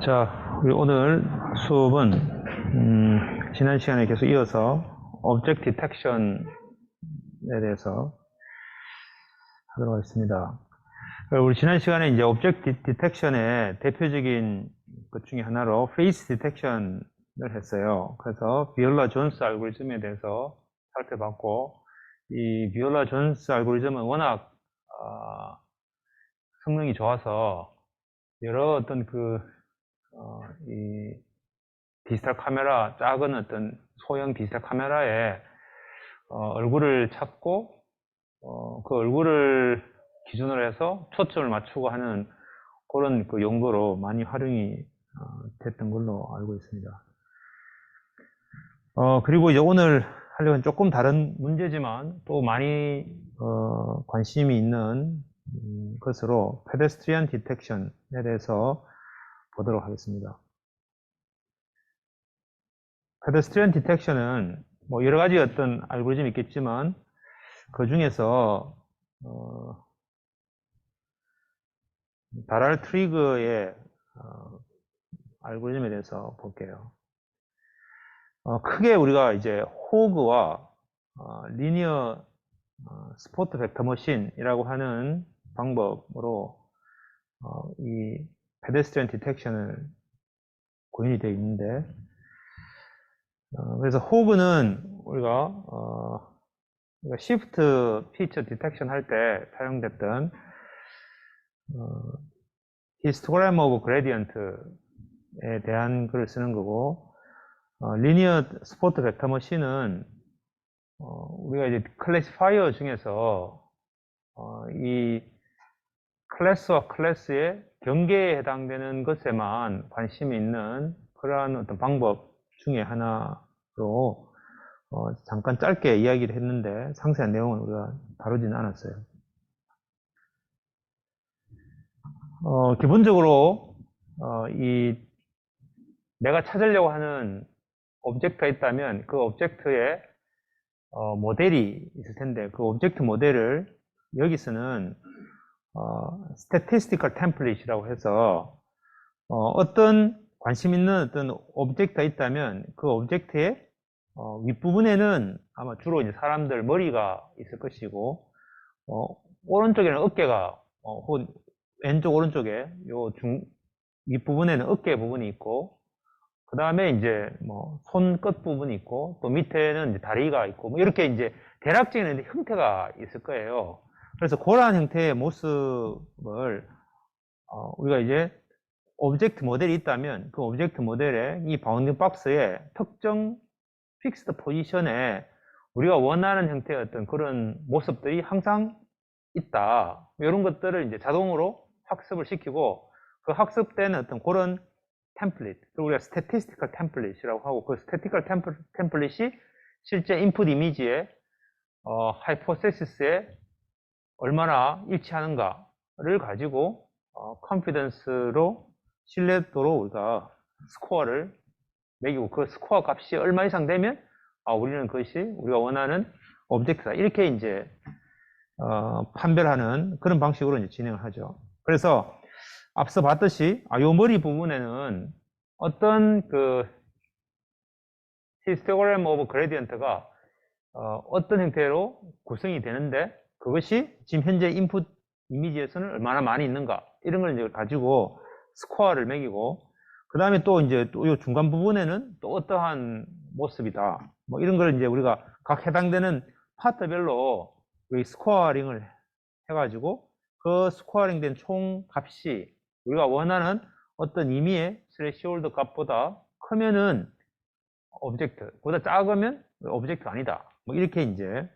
자, 우리 오늘 수업은 지난 시간에 계속 이어서 Object Detection에 대해서 하도록 하겠습니다. 우리 지난 시간에 이제 Object Detection의 대표적인 것 중에 하나로 Face Detection을 했어요. 그래서 비올라 존스 알고리즘에 대해서 살펴봤고, 이 비올라 존스 알고리즘은 워낙 성능이 좋아서 여러 어떤 이 디지털 카메라, 작은 어떤 소형 디지털 카메라에 얼굴을 찾고 그 얼굴을 기준으로 해서 초점을 맞추고 하는 그런 용도로 많이 활용이 됐던 걸로 알고 있습니다. 그리고 이제 오늘 하려는 조금 다른 문제지만 또 많이 관심이 있는 것으로 페데스트리안 디텍션에 대해서 보도록 하겠습니다. 페데스트리안 디텍션은 뭐 여러 가지 어떤 알고리즘이 있겠지만 그 중에서 다랄 트리거의 알고리즘에 대해서 볼게요. 크게 우리가 이제 호그와 리니어 스포트 벡터 머신이라고 하는 방법으로 이 페데스트리안 디텍션을 구현이 되어 있는데, 그래서 호그는 우리가 시프트 피처 디텍션 할 때 사용됐던 히스토그램 오브 그레디언트에 대한 글을 쓰는 거고, 리니어 스포트 벡터 머신은 우리가 이제 클래시파이어 중에서 이 클래스와 클래스의 경계에 해당되는 것에만 관심이 있는 그러한 어떤 방법 중에 하나로 잠깐 짧게 이야기를 했는데 상세한 내용은 우리가 다루지는 않았어요. 기본적으로 내가 찾으려고 하는 오브젝트가 있다면 그 오브젝트에 모델이 있을 텐데 그 오브젝트 모델을 여기서는 statistical template이라고 해서 어떤 관심 있는 어떤 오브젝트가 있다면 그 오브젝트의 윗부분에는 아마 주로 이제 사람들 머리가 있을 것이고 오른쪽에는 어깨가 혹은 왼쪽 오른쪽에 요 윗부분에는 어깨 부분이 있고 그 다음에 이제 뭐 손 끝 부분이 있고 또 밑에는 이제 다리가 있고 뭐 이렇게 이제 대략적인 형태가 있을 거예요. 그래서 그러한 형태의 모습을 우리가 이제 오브젝트 모델이 있다면 그 오브젝트 모델의 이 바운딩 박스에 특정 픽스드 포지션에 우리가 원하는 형태의 어떤 그런 모습들이 항상 있다. 이런 것들을 이제 자동으로 학습을 시키고 그 학습된 어떤 그런 템플릿, 우리가 스태티스티컬 템플릿이라고 하고 그 스태티컬 템플릿이 실제 인풋 이미지의 하이포테시스에 얼마나 일치하는가를 가지고 컨피던스로 신뢰도로 우리가 스코어를 매기고 그 스코어 값이 얼마 이상 되면 우리는 그것이 우리가 원하는 오브젝트다 이렇게 이제 판별하는 그런 방식으로 이제 진행을 하죠. 그래서 앞서 봤듯이 요 머리 부분에는 어떤 그 히스토그램 오브 그레디언트가 어떤 형태로 구성이 되는데 그것이 지금 현재 인풋 이미지에서는 얼마나 많이 있는가 이런 걸 이제 가지고 스코어를 매기고 그 다음에 또 이제 또 이 중간 부분에는 또 어떠한 모습이다 뭐 이런 걸 이제 우리가 각 해당되는 파트별로 우리 스코어링을 해가지고 그 스코어링 된 총 값이 우리가 원하는 어떤 의미의 스레시홀드 값보다 크면은 오브젝트, 보다 작으면 오브젝트 아니다. 뭐 이렇게 이제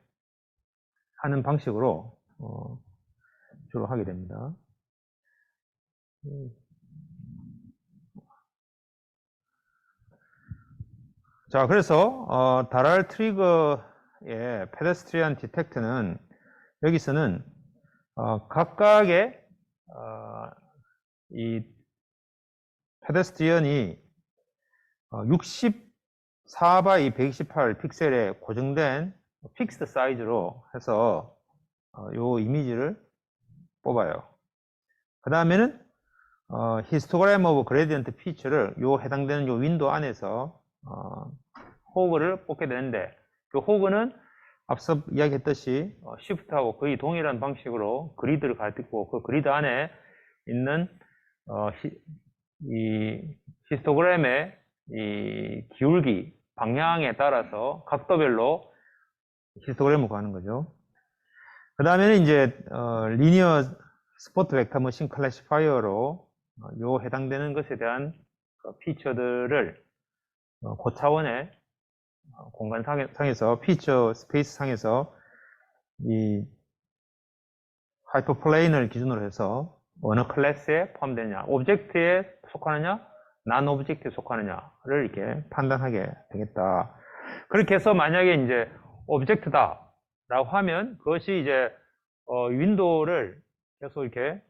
하는 방식으로 주로 하게 됩니다. 자, 그래서 다랄 트리거의 페데스트리안 디텍트는 여기서는 각각의 이 페데스트리언이 64by 128 픽셀의 고정된 픽스드 사이즈로 해서 요 이미지를 뽑아요. 그 다음에는 히스토그램 오브 그레디언트 피처를 해당되는 요 윈도우 안에서 호그를 뽑게 되는데, 그 호그는 앞서 이야기했듯이 Shift하고 거의 동일한 방식으로 그리드를 가지고 그 그리드 안에 있는 이 히스토그램의 이 기울기, 방향에 따라서 각도별로 히스토그램을 구하는 거죠. 그 다음에는 이제 리니어 스포트 벡터 머신 클래시파이어로 요 해당되는 것에 대한 피처들을 고차원의 공간 상에서 피처 스페이스 상에서 이 하이퍼플레인을 기준으로 해서 어느 클래스에 포함되느냐, 오브젝트에 속하느냐, 난 오브젝트에 속하느냐를 이렇게 판단하게 되겠다. 그렇게 해서 만약에 이제 오브젝트다 라고 하면 그것이 이제 윈도우를 계속 이렇게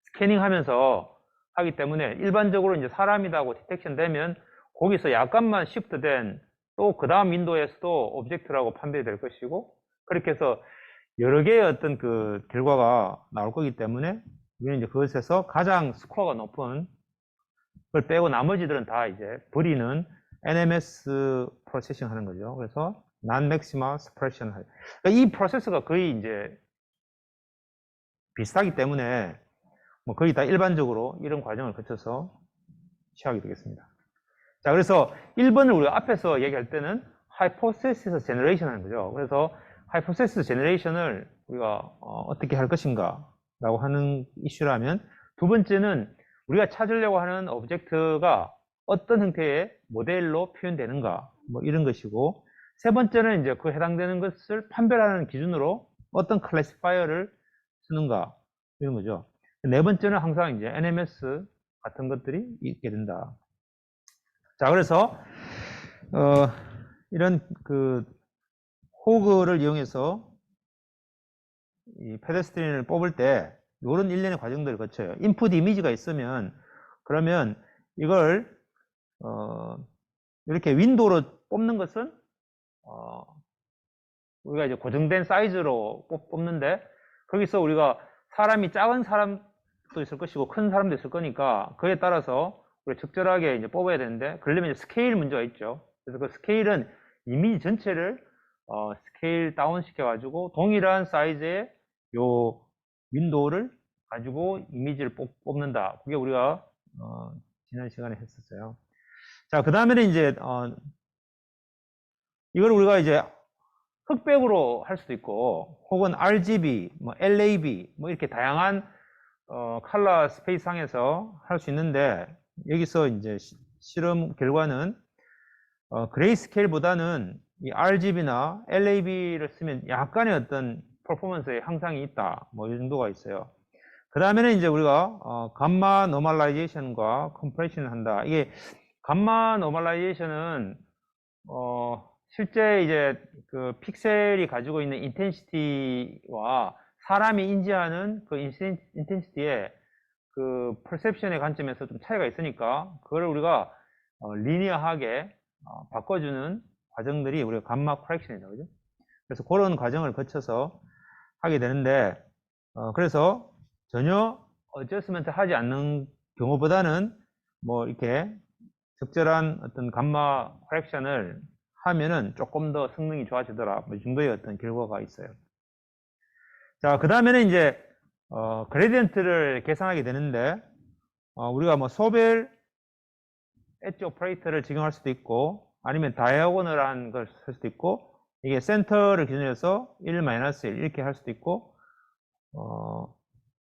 스캐닝 하면서 하기 때문에 일반적으로 이제 사람이다고 디텍션 되면 거기서 약간만 시프트 된 또 그 다음 윈도우에서도 오브젝트라고 판별될 것이고, 그렇게 해서 여러 개의 어떤 그 결과가 나올 거기 때문에 우리는 이제 그것에서 가장 스코어가 높은 걸 빼고 나머지들은 다 이제 버리는 NMS 프로세싱 하는 거죠. 그래서 Non-Maxima Suppression. 그러니까 이 프로세스가 거의 이제 비슷하기 때문에 뭐 거의 다 일반적으로 이런 과정을 거쳐서 취하게 되겠습니다. 자, 그래서 1번을 우리가 앞에서 얘기할 때는 Hypothesis Generation 하는 거죠. 그래서 Hypothesis Generation을 우리가 어떻게 할 것인가 라고 하는 이슈라면, 두 번째는 우리가 찾으려고 하는 오브젝트가 어떤 형태의 모델로 표현되는가, 뭐 이런 것이고, 세 번째는 이제 그 해당되는 것을 판별하는 기준으로 어떤 클래시파이어를 쓰는가, 이런 거죠. 네 번째는 항상 이제 NMS 같은 것들이 있게 된다. 자, 그래서 이런 그 호그를 이용해서 이 페데스트리안을 뽑을 때 이런 일련의 과정들을 거쳐요. 인풋 이미지가 있으면, 그러면 이걸 이렇게 윈도우로 뽑는 것은 우리가 이제 고정된 사이즈로 뽑는데, 거기서 우리가 사람이 작은 사람도 있을 것이고 큰 사람도 있을 거니까 그에 따라서 우리 적절하게 이제 뽑아야 되는데, 그러려면 이제 스케일 문제가 있죠. 그래서 그 스케일은 이미지 전체를 스케일 다운 시켜가지고 동일한 사이즈의 요 윈도우를 가지고 이미지를 뽑는다. 그게 우리가 지난 시간에 했었어요. 자, 그 다음에는 이제 이걸 우리가 이제 흑백으로 할 수도 있고, 혹은 RGB, 뭐 LAB, 뭐 이렇게 다양한 컬러 스페이스 상에서 할 수 있는데, 여기서 이제 실험 결과는 그레이스케일보다는 이 RGB나 LAB를 쓰면 약간의 어떤 퍼포먼스에 향상이 있다, 뭐 이 정도가 있어요. 그 다음에는 이제 우리가 감마 노멀라이제이션과 컴프레션을 한다. 이게 감마 노멀라이제이션은 실제 이제 그 픽셀이 가지고 있는 인텐시티와 사람이 인지하는 그 인텐시티의 그 퍼셉션의 관점에서 좀 차이가 있으니까 그걸 우리가 리니어하게 바꿔주는 과정들이 우리가 감마 커렉션이라고 그러죠. 그래서 그런 과정을 거쳐서 하게 되는데, 그래서 전혀 어저스먼트 하지 않는 경우보다는 뭐 이렇게 적절한 어떤 감마 커렉션을 하면은 조금 더 성능이 좋아지더라, 뭐 이 정도의 어떤 결과가 있어요. 자, 그 다음에는 이제 그레디언트를 계산하게 되는데, 우리가 뭐 소벨 엣지 오퍼레이터를 적용할 수도 있고, 아니면 다이아고널한 걸 쓸 수도 있고, 이게 센터를 기준으로 해서 1-1 이렇게 할 수도 있고,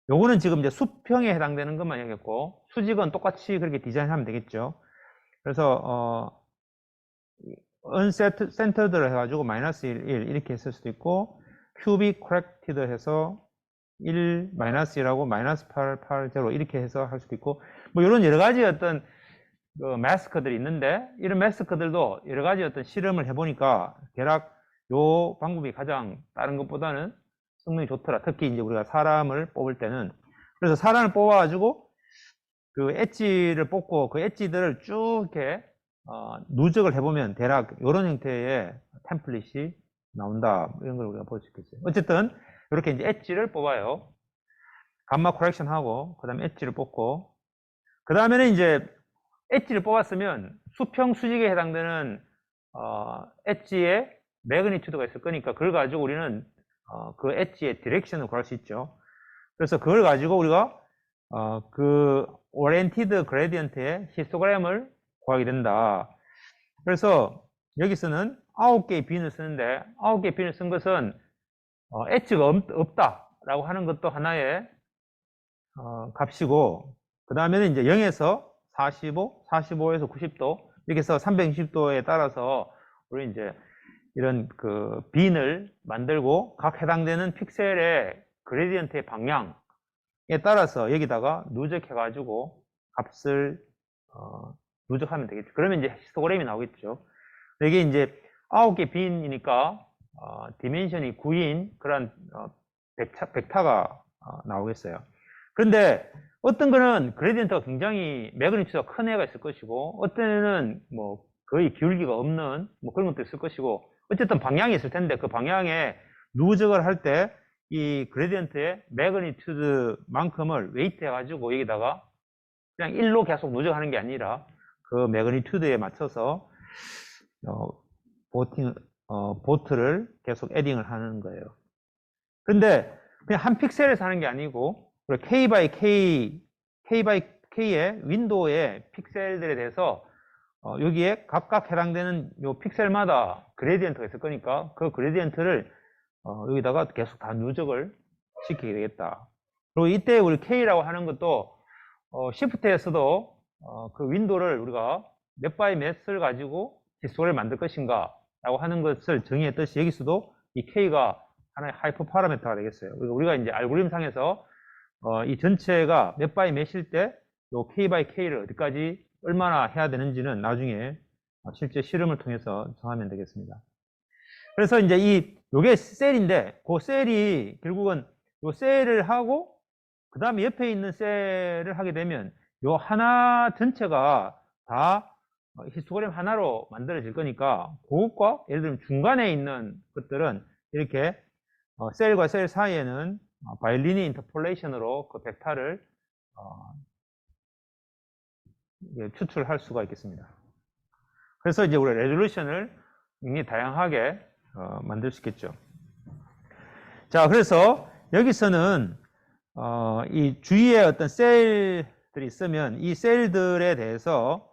요거는 지금 이제 수평에 해당되는 것만 얘기했고, 수직은 똑같이 그렇게 디자인하면 되겠죠. 그래서 uncentered를 해가지고 -1, 1 이렇게 했을 수도 있고, cubic corrected 해서 1, -1하고 -8, 8, 0 이렇게 해서 할 수도 있고, 뭐 이런 여러 가지 어떤 그 마스크들이 있는데, 이런 마스크들도 여러 가지 어떤 실험을 해보니까 대략 요 방법이 가장 다른 것보다는 성능이 좋더라. 특히 이제 우리가 사람을 뽑을 때는. 그래서 사람을 뽑아가지고 그 엣지를 뽑고 그 엣지들을 쭉 이렇게 누적을 해보면 대략 이런 형태의 템플릿이 나온다, 이런 걸 우리가 볼 수 있겠어요. 어쨌든 이렇게 이제 엣지를 뽑아요. 감마 코렉션 하고, 그 다음에 엣지를 뽑고, 그 다음에는 이제 엣지를 뽑았으면 수평 수직에 해당되는 엣지의 매그니튜드가 있을 거니까 그걸 가지고 우리는 그 엣지의 디렉션을 구할 수 있죠. 그래서 그걸 가지고 우리가 그 오리엔티드 그레디언트의 히스토그램을 구하게 된다. 그래서 여기서는 9개의 빈을 쓰는데 9개의 빈을 쓴 것은 엣지가 없다라고 하는 것도 하나의 값이고, 그 다음에는 이제 0에서 45, 45에서 90도 이렇게 해서 360도에 따라서 우리 이제 이런 그 빈을 만들고 각 해당되는 픽셀의 그레디언트의 방향에 따라서 여기다가 누적해 가지고 값을 누적하면 되겠죠. 그러면 이제 히스토그램이 나오겠죠. 이게 이제 9개 빈이니까 디멘션이 9인 그런 벡터가 나오겠어요. 그런데 어떤 거는 그레디언트가 굉장히 매그니튜드가 큰 애가 있을 것이고, 어떤 애는 뭐 거의 기울기가 없는 뭐 그런 것도 있을 것이고, 어쨌든 방향이 있을 텐데 그 방향에 누적을 할 때 이 그레디언트의 매그니튜드만큼을 웨이트 해가지고 여기다가 그냥 1로 계속 누적하는 게 아니라 그 매그니튜드에 맞춰서 보트를 계속 에딩을 하는 거예요. 근데 그냥 한 픽셀에서 하는 게 아니고 K by K의 윈도우의 픽셀들에 대해서 여기에 각각 해당되는 요 픽셀마다 그레디언트가 있을 거니까 그 그레디언트를 여기다가 계속 다 누적을 시키게 되겠다. 그리고 이때 우리 K라고 하는 것도 Shift에서도 그 윈도우를 우리가 몇 바이 몇을 가지고 히스토그램을 만들 것인가 라고 하는 것을 정의했듯이 여기서도 이 K가 하나의 하이퍼 파라미터가 되겠어요. 우리가 이제 알고리즘 상에서 이 전체가 몇 바이 몇일 때 요 K 바이 K를 어디까지 얼마나 해야 되는지는 나중에 실제 실험을 통해서 정하면 되겠습니다. 그래서 이제 요게 셀인데 그 셀이 결국은 요 셀을 하고 그 다음에 옆에 있는 셀을 하게 되면 요 하나 전체가 다 히스토그램 하나로 만들어질 거니까 그것과 예를 들면 중간에 있는 것들은 이렇게 셀과 셀 사이에는 바이리니 인터폴레이션으로 그 벡터를 추출할 수가 있겠습니다. 그래서 이제 우리 레졸루션을 굉장히 다양하게 만들 수 있겠죠. 자, 그래서 여기서는 이 주위에 어떤 셀들이 있으면 이 셀들에 대해서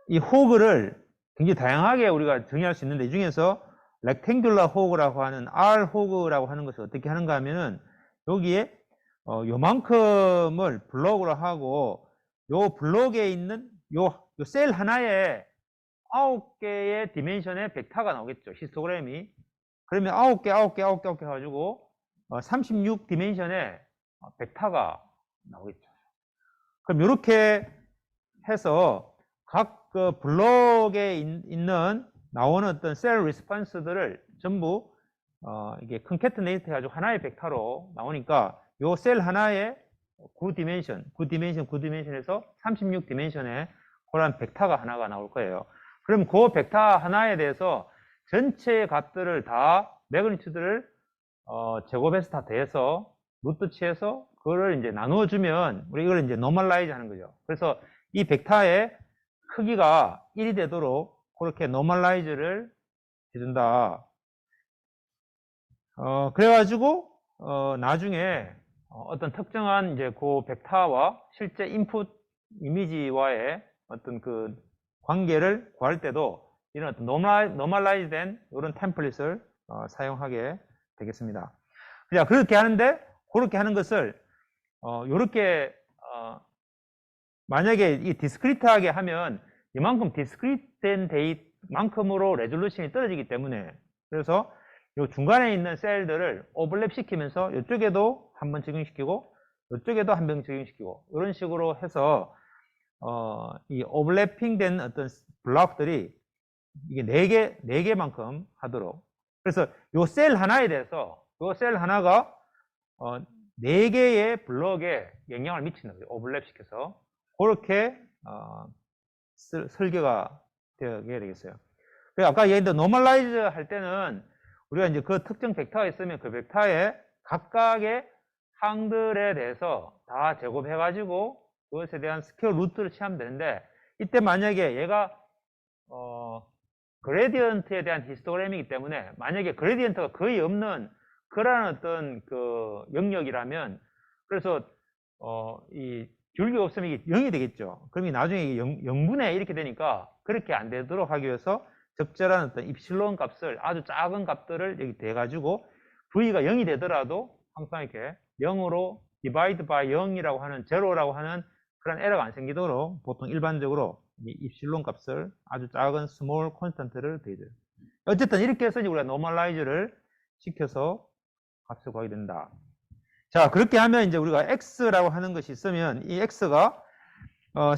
이 호그를 굉장히 다양하게 우리가 정의할 수 있는데 이 중에서 렉탱귤러 호그라고 하는 R 호그라고 하는 것을 어떻게 하는가 하면은 여기에 요만큼을 블록으로 하고 요 블록에 있는 요 셀 하나에 9개의 디멘션의 벡터가 나오겠죠. 히스토그램이. 그러면 9개 해가지고 36 디멘션의 벡터가 나오겠죠. 그럼 이렇게 해서 각 그 블록에 있는 나오는 어떤 셀 리스폰스들을 전부 이게 컨캐트네이트 해가지고 하나의 벡터로 나오니까 요 셀 하나에 9디멘션에서 36 디멘션의 그런 벡터가 하나가 나올 거예요. 그럼 그 벡터 하나에 대해서 전체 값들을 다 매그니튜드를 제곱해서 다 더해서 루트 치해서 그거를 이제 나누어주면 우리 이걸 이제 노멀라이즈 하는 거죠. 그래서 이 벡터의 크기가 1이 되도록 그렇게 노멀라이즈를 해준다. 그래가지고 나중에 어떤 특정한 이제 그 벡터와 실제 인풋 이미지와의 어떤 그 관계를 구할 때도 이런 어떤 노멀라이즈된 이런 템플릿을 사용하게 되겠습니다. 자, 그렇게 하는데 그렇게 하는 것을 이렇게 만약에 이 디스크리트하게 하면 이만큼 디스크리트된 데이만큼으로 레졸루션이 떨어지기 때문에 그래서 이 중간에 있는 셀들을 오버랩 시키면서 이쪽에도 한번 적용시키고 이쪽에도 한 번 적용시키고 이런 식으로 해서 이 오버래핑 된 어떤 블록들이 이게 4개만큼 하도록. 그래서 요 셀 하나에 대해서 요 셀 하나가 4개의 블록에 영향을 미치는 거예요. 오버랩 시켜서. 그렇게 설계가 되게 되겠어요. 그래서 아까 얘기했던 노멀라이즈 할 때는 우리가 이제 그 특정 벡터가 있으면 그 벡터의 각각의 항들에 대해서 다 제곱해가지고 그것에 대한 스퀘어 루트를 취하면 되는데, 이때 만약에 얘가 그레디언트에 대한 히스토그램이기 때문에 만약에 그레디언트가 거의 없는 그런 어떤 그 영역이라면, 그래서 이 귤기가 없으면 이게 0이 되겠죠. 그럼 나중에 이게 0분의 이렇게 되니까 그렇게 안 되도록 하기 위해서 적절한 어떤 입실론 값을, 아주 작은 값들을 여기 대가지고 v가 0이 되더라도 항상 이렇게 0으로 divide by 0이라고 하는, 제로라고 하는 그런 에러가 안 생기도록 보통 일반적으로 이 입실론 값을, 아주 작은 스몰 콘스턴트를 대줘요. 어쨌든 이렇게 해서 우리가 노멀라이즈를 시켜서 값을 구하게 된다. 자, 그렇게 하면 이제 우리가 x라고 하는 것이 있으면 이 x가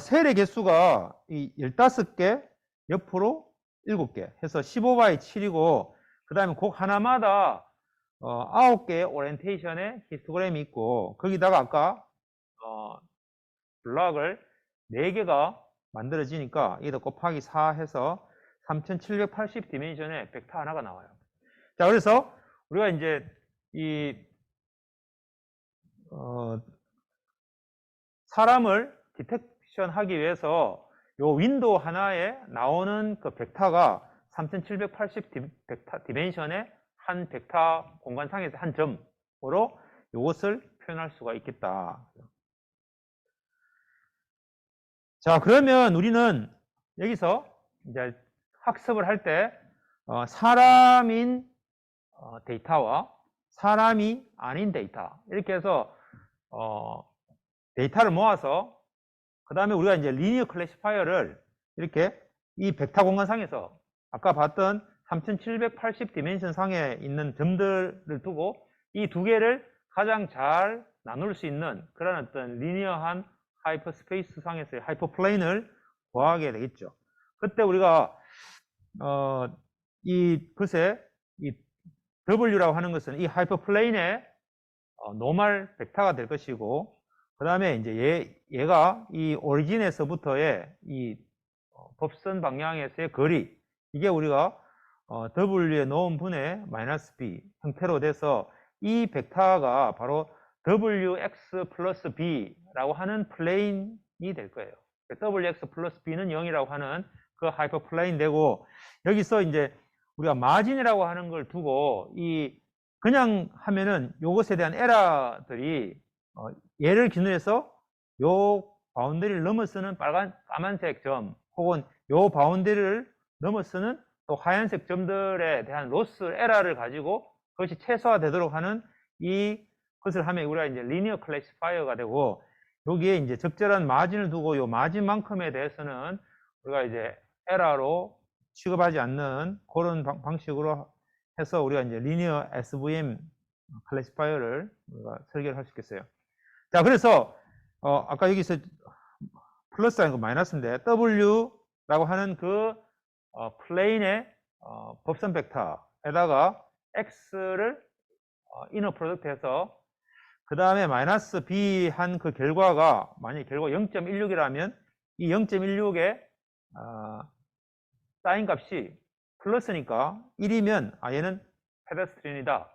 셀의 개수가 이 15개, 옆으로 7개 해서 15by 7이고, 그 다음에 곡 하나마다 9개의 오리엔테이션의 히스토그램이 있고, 거기다가 아까 블럭을 4개가 만들어지니까 이게 더 곱하기 4 해서 3780 디멘션의 벡터 하나가 나와요. 자, 그래서 우리가 이제 이 사람을 디텍션 하기 위해서 요 윈도우 하나에 나오는 그 벡터가 3780 디멘션의 한 벡터 공간상에서 한 점으로 이것을 표현할 수가 있겠다. 자, 그러면 우리는 여기서 이제 학습을 할 때 사람인 데이터와 사람이 아닌 데이터, 이렇게 해서 데이터를 모아서 그 다음에 우리가 이제 리니어 클래시파이어를 이렇게 이 벡터 공간상에서 아까 봤던 3780 디멘션 상에 있는 점들을 두고 이 두 개를 가장 잘 나눌 수 있는 그런 어떤 리니어한 하이퍼스페이스 상에서의 하이퍼플레인을 구하게 되겠죠. 그때 우리가 글쎄 이 W라고 하는 것은 이 하이퍼플레인의 노멀 벡터가 될 것이고, 그 다음에 이제 얘가 이 오리진에서부터의 이 법선 방향에서의 거리, 이게 우리가 W에 놓은 분의 마이너스 B 형태로 돼서 이 벡터가 바로 WX 플러스 B라고 하는 플레인이 될 거예요. WX 플러스 B는 0이라고 하는 그 하이퍼플레인 되고, 여기서 이제 우리가 마진이라고 하는 걸 두고 그냥 하면은 요것에 대한 에러들이 얘를 기준으로 해서 요 바운더리를 넘어서는 까만색 점, 혹은 요 바운더리를 넘어서는 또 하얀색 점들에 대한 로스 에러를 가지고 그것이 최소화되도록 하는 그것을 하면 우리가 이제 리니어 클래시파이어가 되고, 여기에 이제 적절한 마진을 두고 요 마진만큼에 대해서는 우리가 이제 에러로 취급하지 않는 그런 방식으로 해서 우리가 이제 리니어 SVM 클래시파이어를 우리가 설계를 할 수 있겠어요. 자, 그래서 아까 여기서 플러스 아니고 마이너스인데 W라고 하는 그 플레인의 법선 벡터에다가 X를 이너 프로덕트 해서 그 다음에 마이너스 B 한 그 결과가 만약에 결과 0.16이라면 이 0.16의 사인 값이 플러스니까 1이면 얘는 페데스트린이다.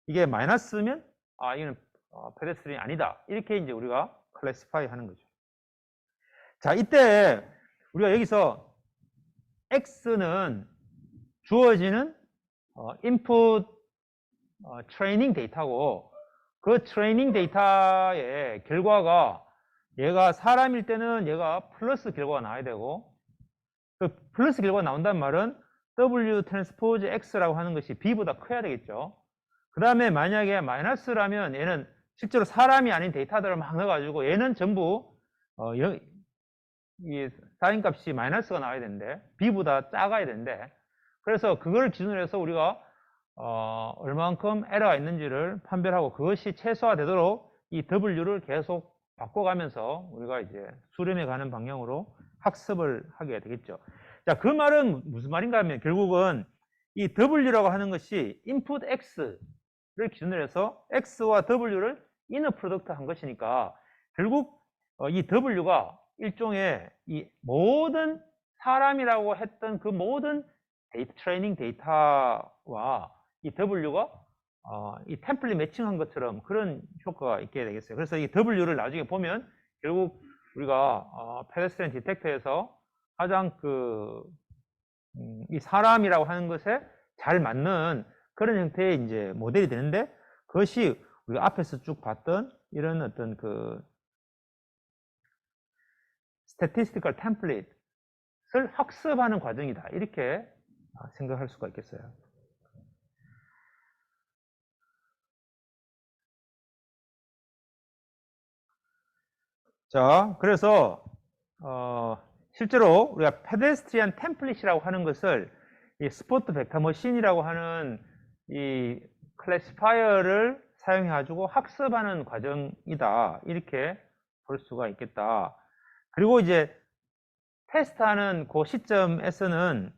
이게 마이너스면 이거는 페데스트린이 아니다. 이렇게 이제 우리가 클래시파이 하는 거죠. 자, 이때 우리가 여기서 X는 주어지는 인풋 트레이닝 데이터고, 그 트레이닝 데이터의 결과가 얘가 사람일 때는 얘가 플러스 결과가 나와야 되고, 그 플러스 결과가 나온다는 말은 W 트랜스포즈 X라고 하는 것이 B보다 커야 되겠죠. 그 다음에 만약에 마이너스라면 얘는 실제로 사람이 아닌 데이터들을 막 넣어가지고 얘는 전부 이 사인 값이 마이너스가 나와야 되는데 B보다 작아야 되는데, 그래서 그걸 기준으로 해서 우리가 얼마만큼 에러가 있는지를 판별하고 그것이 최소화되도록 이 W를 계속 바꿔가면서 우리가 이제 수렴해 가는 방향으로 학습을 하게 되겠죠. 자, 그 말은 무슨 말인가 하면 결국은 이 W라고 하는 것이 인풋 X를 기준으로 해서 X와 W를 이너 프로덕트 한 것이니까, 결국 이 W가 일종의 이 모든 사람이라고 했던 그 모든 트레이닝 데이터와 이 W가 이 템플릿 매칭한 것처럼 그런 효과가 있게 되겠어요. 그래서 이 W를 나중에 보면 결국 우리가 페데스트리안 디텍터에서 가장 이 사람이라고 하는 것에 잘 맞는 그런 형태의 이제 모델이 되는데, 그것이 우리가 앞에서 쭉 봤던 이런 어떤 statistical template을 학습하는 과정이다, 이렇게 생각할 수가 있겠어요. 자, 그래서 실제로 우리가 페데스트리안 템플릿이라고 하는 것을 이 스포트 벡터 머신이라고 하는 이 클래시파이어를 사용해 가지고 학습하는 과정이다, 이렇게 볼 수가 있겠다. 그리고 이제 테스트하는 그 시점에서는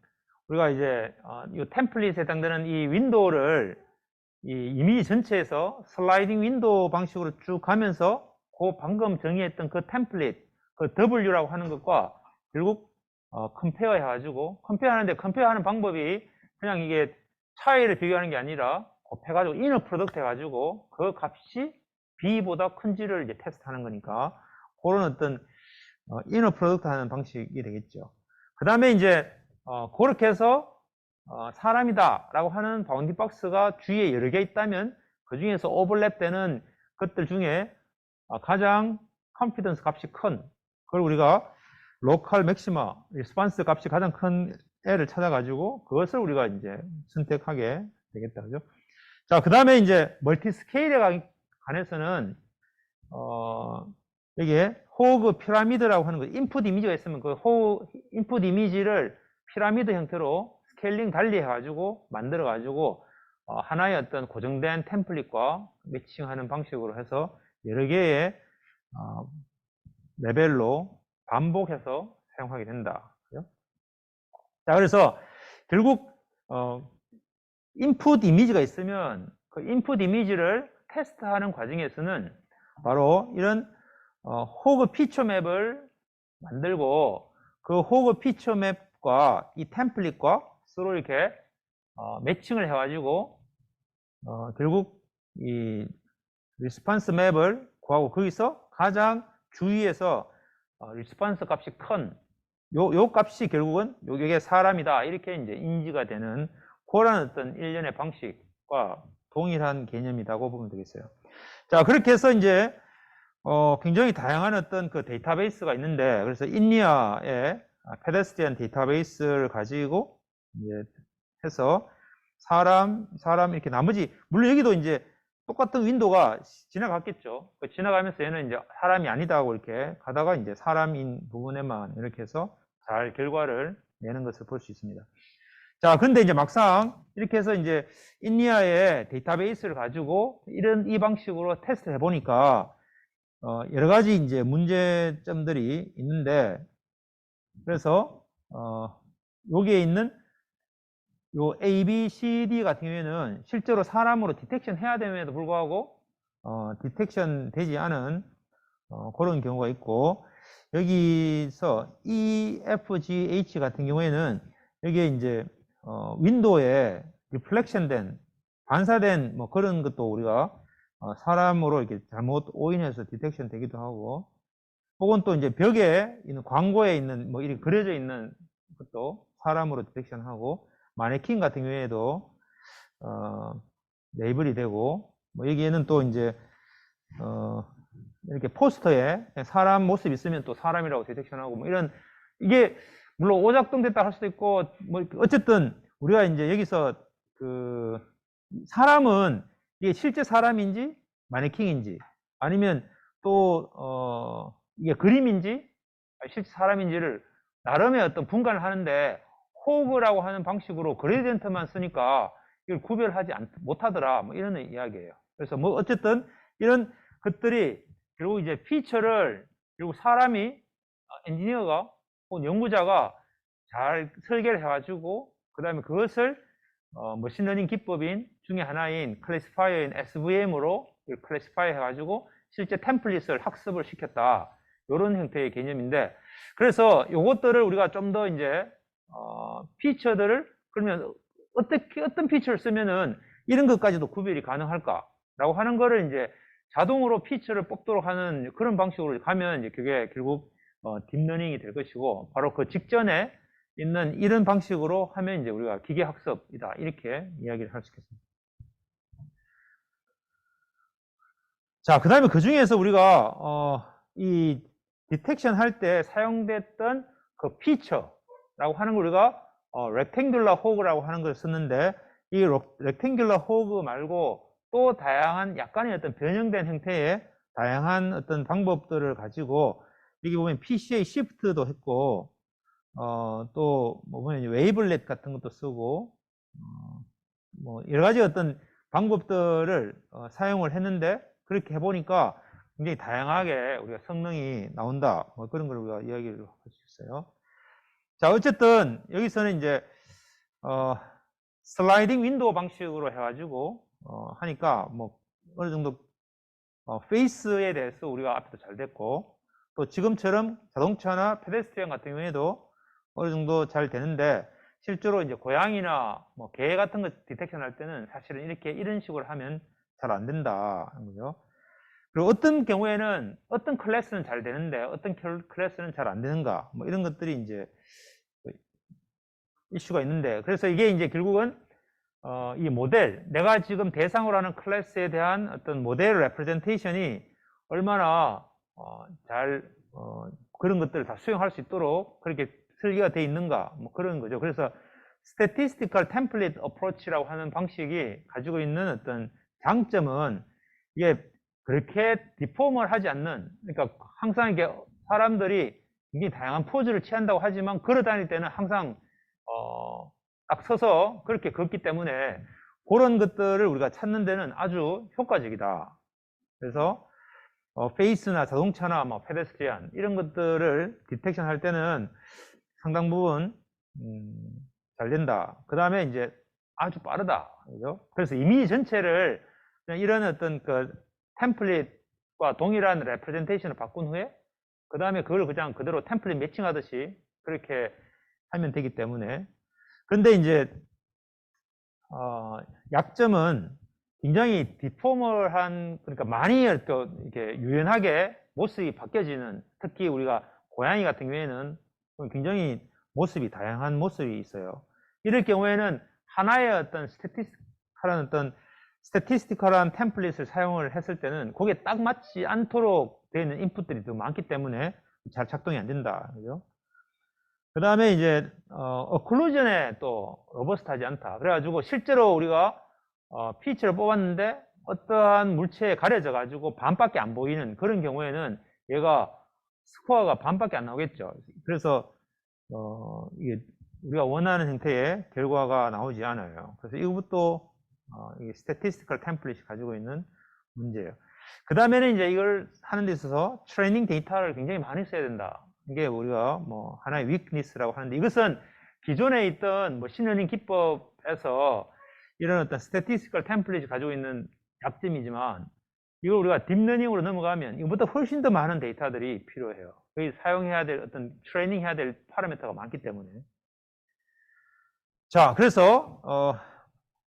우리가 이제 이 템플릿에 해당되는 이 윈도우를 이 이미지 전체에서 슬라이딩 윈도우 방식으로 쭉 가면서 그 방금 정의했던 그 템플릿, 그 W라고 하는 것과 결국 컴페어 해가지고, 컴페어하는 방법이 그냥 이게 차이를 비교하는 게 아니라 곱해가지고 이너 프로덕트 해가지고 그 값이 B보다 큰지를 이제 테스트하는 거니까, 그런 어떤 이너 프로덕트 하는 방식이 되겠죠. 그 다음에 이제 그렇게 해서 사람이다 라고 하는 바운딩 박스가 주위에 여러 개 있다면 그 중에서 오버랩 되는 것들 중에 가장 컨피던스 값이 큰, 그걸 우리가 로컬 맥시마 리스폰스 값이 가장 큰 애를 찾아가지고 그것을 우리가 이제 선택하게 되겠다, 그죠? 자, 그 다음에 이제 멀티 스케일에 관해서는 여기에 호그 피라미드라고 하는 거, 인풋 이미지가 있으면 그 인풋 이미지를 피라미드 형태로 스케일링 달리 해가지고 만들어가지고 하나의 어떤 고정된 템플릿과 매칭하는 방식으로 해서 여러 개의 레벨로 반복해서 사용하게 된다. 그죠? 자, 그래서 결국 인풋 이미지가 있으면 그 인풋 이미지를 테스트하는 과정에서는 바로 이런 호그 피처 맵을 만들고 그 호그 피처 맵과 이 템플릿과 서로 이렇게 매칭을 해가지고 결국 이 리스폰스 맵을 구하고 거기서 가장 주위에서 리스폰스 값이 큰 요 값이 결국은 요게 사람이다, 이렇게 이제 인지가 되는 그런 어떤 일련의 방식과 동일한 개념이라고 보면 되겠어요. 자, 그렇게 해서 이제 굉장히 다양한 어떤 그 데이터베이스가 있는데, 그래서 인니아의 페데스트리안 데이터베이스를 가지고 이제 해서 사람 이렇게 나머지, 물론 여기도 이제 똑같은 윈도우가 지나갔겠죠. 지나가면서 얘는 이제 사람이 아니다 하고 이렇게 가다가 이제 사람인 부분에만 이렇게 해서 잘 결과를 내는 것을 볼 수 있습니다. 자, 근데 이제 막상 이렇게 해서 이제 인니아의 데이터베이스를 가지고 이 방식으로 테스트 해보니까 여러 가지 이제 문제점들이 있는데, 그래서 여기에 있는 요 A, B, C, D 같은 경우에는 실제로 사람으로 디텍션 해야 됨에도 불구하고 디텍션 되지 않은 그런 경우가 있고, 여기서 E, F, G, H 같은 경우에는 여기에 이제 윈도우에 리플렉션 된, 반사된 뭐 그런 것도 우리가 사람으로 이렇게 잘못 오인해서 디텍션 되기도 하고, 혹은 또 이제 벽에 있는 광고에 있는 뭐 이렇게 그려져 있는 것도 사람으로 디텍션하고, 마네킹 같은 경우에도 레이블이 되고, 뭐 여기에는 또 이제 이렇게 포스터에 사람 모습 있으면 또 사람이라고 디텍션하고, 뭐 이런, 이게 물론 오작동 됐다 할 수도 있고, 뭐 어쨌든 우리가 이제 여기서 사람은 이게 실제 사람인지 마네킹인지 아니면 또 이게 그림인지 실제 사람인지를 나름의 어떤 분간을 하는데, 호그라고 하는 방식으로 그레디언트만 쓰니까 이걸 구별하지 못하더라, 뭐 이런 이야기예요. 그래서 뭐 어쨌든 이런 것들이 결국 이제 피처를 결국 사람이 엔지니어가 혹은 연구자가 잘 설계를 해가지고 그 다음에 그것을 머신러닝 기법인 중에 하나인 클래시파이어인 SVM으로 클래시파이어 해가지고 실제 템플릿을 학습을 시켰다, 이런 형태의 개념인데, 그래서 요것들을 우리가 좀 더 이제 피처들을, 그러면 어떤 피처를 쓰면은 이런 것까지도 구별이 가능할까라고 하는 거를 이제 자동으로 피처를 뽑도록 하는 그런 방식으로 가면 이제 그게 결국 딥러닝이 될 것이고, 바로 그 직전에 있는 이런 방식으로 하면 이제 우리가 기계학습이다, 이렇게 이야기를 할 수 있겠습니다. 자, 그 다음에 그 중에서 우리가 이 디텍션 할 때 사용됐던 그 피처라고 하는 걸 우리가 rectangular hog라고 하는 걸 썼는데, 이 rectangular hog 말고 또 다양한 약간의 어떤 변형된 형태의 다양한 어떤 방법들을 가지고, 여기 보면 PCA shift도 했고, 또 뭐 보면 웨이블렛 같은 것도 쓰고, 뭐 여러 가지 어떤 방법들을 사용을 했는데, 그렇게 해보니까 굉장히 다양하게 우리가 성능이 나온다, 뭐 그런 걸 우리가 이야기를 할 수 있어요. 자, 어쨌든 여기서는 이제 슬라이딩 윈도우 방식으로 해가지고 하니까 뭐 어느 정도 페이스에 대해서 우리가 앞에서 잘 됐고, 또 지금처럼 자동차나 페데스트리언 같은 경우에도 어느 정도 잘 되는데, 실제로 이제 고양이나 뭐 개 같은 거 디텍션 할 때는 사실은 이런 식으로 하면 잘 안 된다 하는 거죠. 그리고 어떤 경우에는 어떤 클래스는 잘 되는데 어떤 클래스는 잘 안 되는가, 뭐 이런 것들이 이제 이슈가 있는데, 그래서 이게 이제 결국은 이 모델, 내가 지금 대상으로 하는 클래스에 대한 어떤 모델 레프레젠테이션이 얼마나 그런 것들을 다 수용할 수 있도록 그렇게 설계가 되어 있는가, 뭐 그런 거죠. 그래서 statistical template approach라고 하는 방식이 가지고 있는 어떤 장점은, 이게 그렇게 디폼을 하지 않는, 그러니까 항상 이게 사람들이 굉장히 다양한 포즈를 취한다고 하지만 걸어 다닐 때는 항상 딱 서서 그렇게 걷기 때문에 그런 것들을 우리가 찾는 데는 아주 효과적이다. 그래서 페이스나 자동차나 뭐 페데스트리안 이런 것들을 디텍션 할 때는 상당 부분 잘 된다. 그 다음에 이제 아주 빠르다. 그죠? 그래서 이미지 전체를 그냥 이런 어떤 그 템플릿과 동일한 레프레젠테이션을 바꾼 후에 그 다음에 그걸 그냥 그대로 템플릿 매칭하듯이 그렇게 하면 되기 때문에. 근데 이제 약점은 굉장히 디포멀한, 그러니까 많이 또 이렇게 유연하게 모습이 바뀌어지는, 특히 우리가 고양이 같은 경우에는 굉장히 모습이 다양한 모습이 있어요. 이럴 경우에는 하나의 어떤 스태티스티컬한 템플릿을 사용을 했을 때는 거기에 딱 맞지 않도록 되어 있는 인풋들이 더 많기 때문에 잘 작동이 안 된다. 그죠? 그 다음에 이제 오클루전에 또 로버스트하지 않다. 그래가지고 실제로 우리가 피치를 뽑았는데 어떠한 물체에 가려져 가지고 반밖에 안 보이는 그런 경우에는 얘가 스코어가 반밖에 안 나오겠죠. 그래서 이게 우리가 원하는 형태의 결과가 나오지 않아요. 그래서 이것도 이게 스태티스티컬 템플릿이 가지고 있는 문제예요. 그 다음에는 이제 이걸 하는 데 있어서 트레이닝 데이터를 굉장히 많이 써야 된다. 이게 우리가 뭐 하나의 위크니스라고 하는데, 이것은 기존에 있던 뭐 신러닝 기법에서 이런 어떤 스태티스티컬 템플릿이 가지고 있는 약점이지만, 이걸 우리가 딥러닝으로 넘어가면 이것보다 훨씬 더 많은 데이터들이 필요해요. 거기 사용해야 될 어떤 트레이닝 해야 될 파라미터가 많기 때문에. 자, 그래서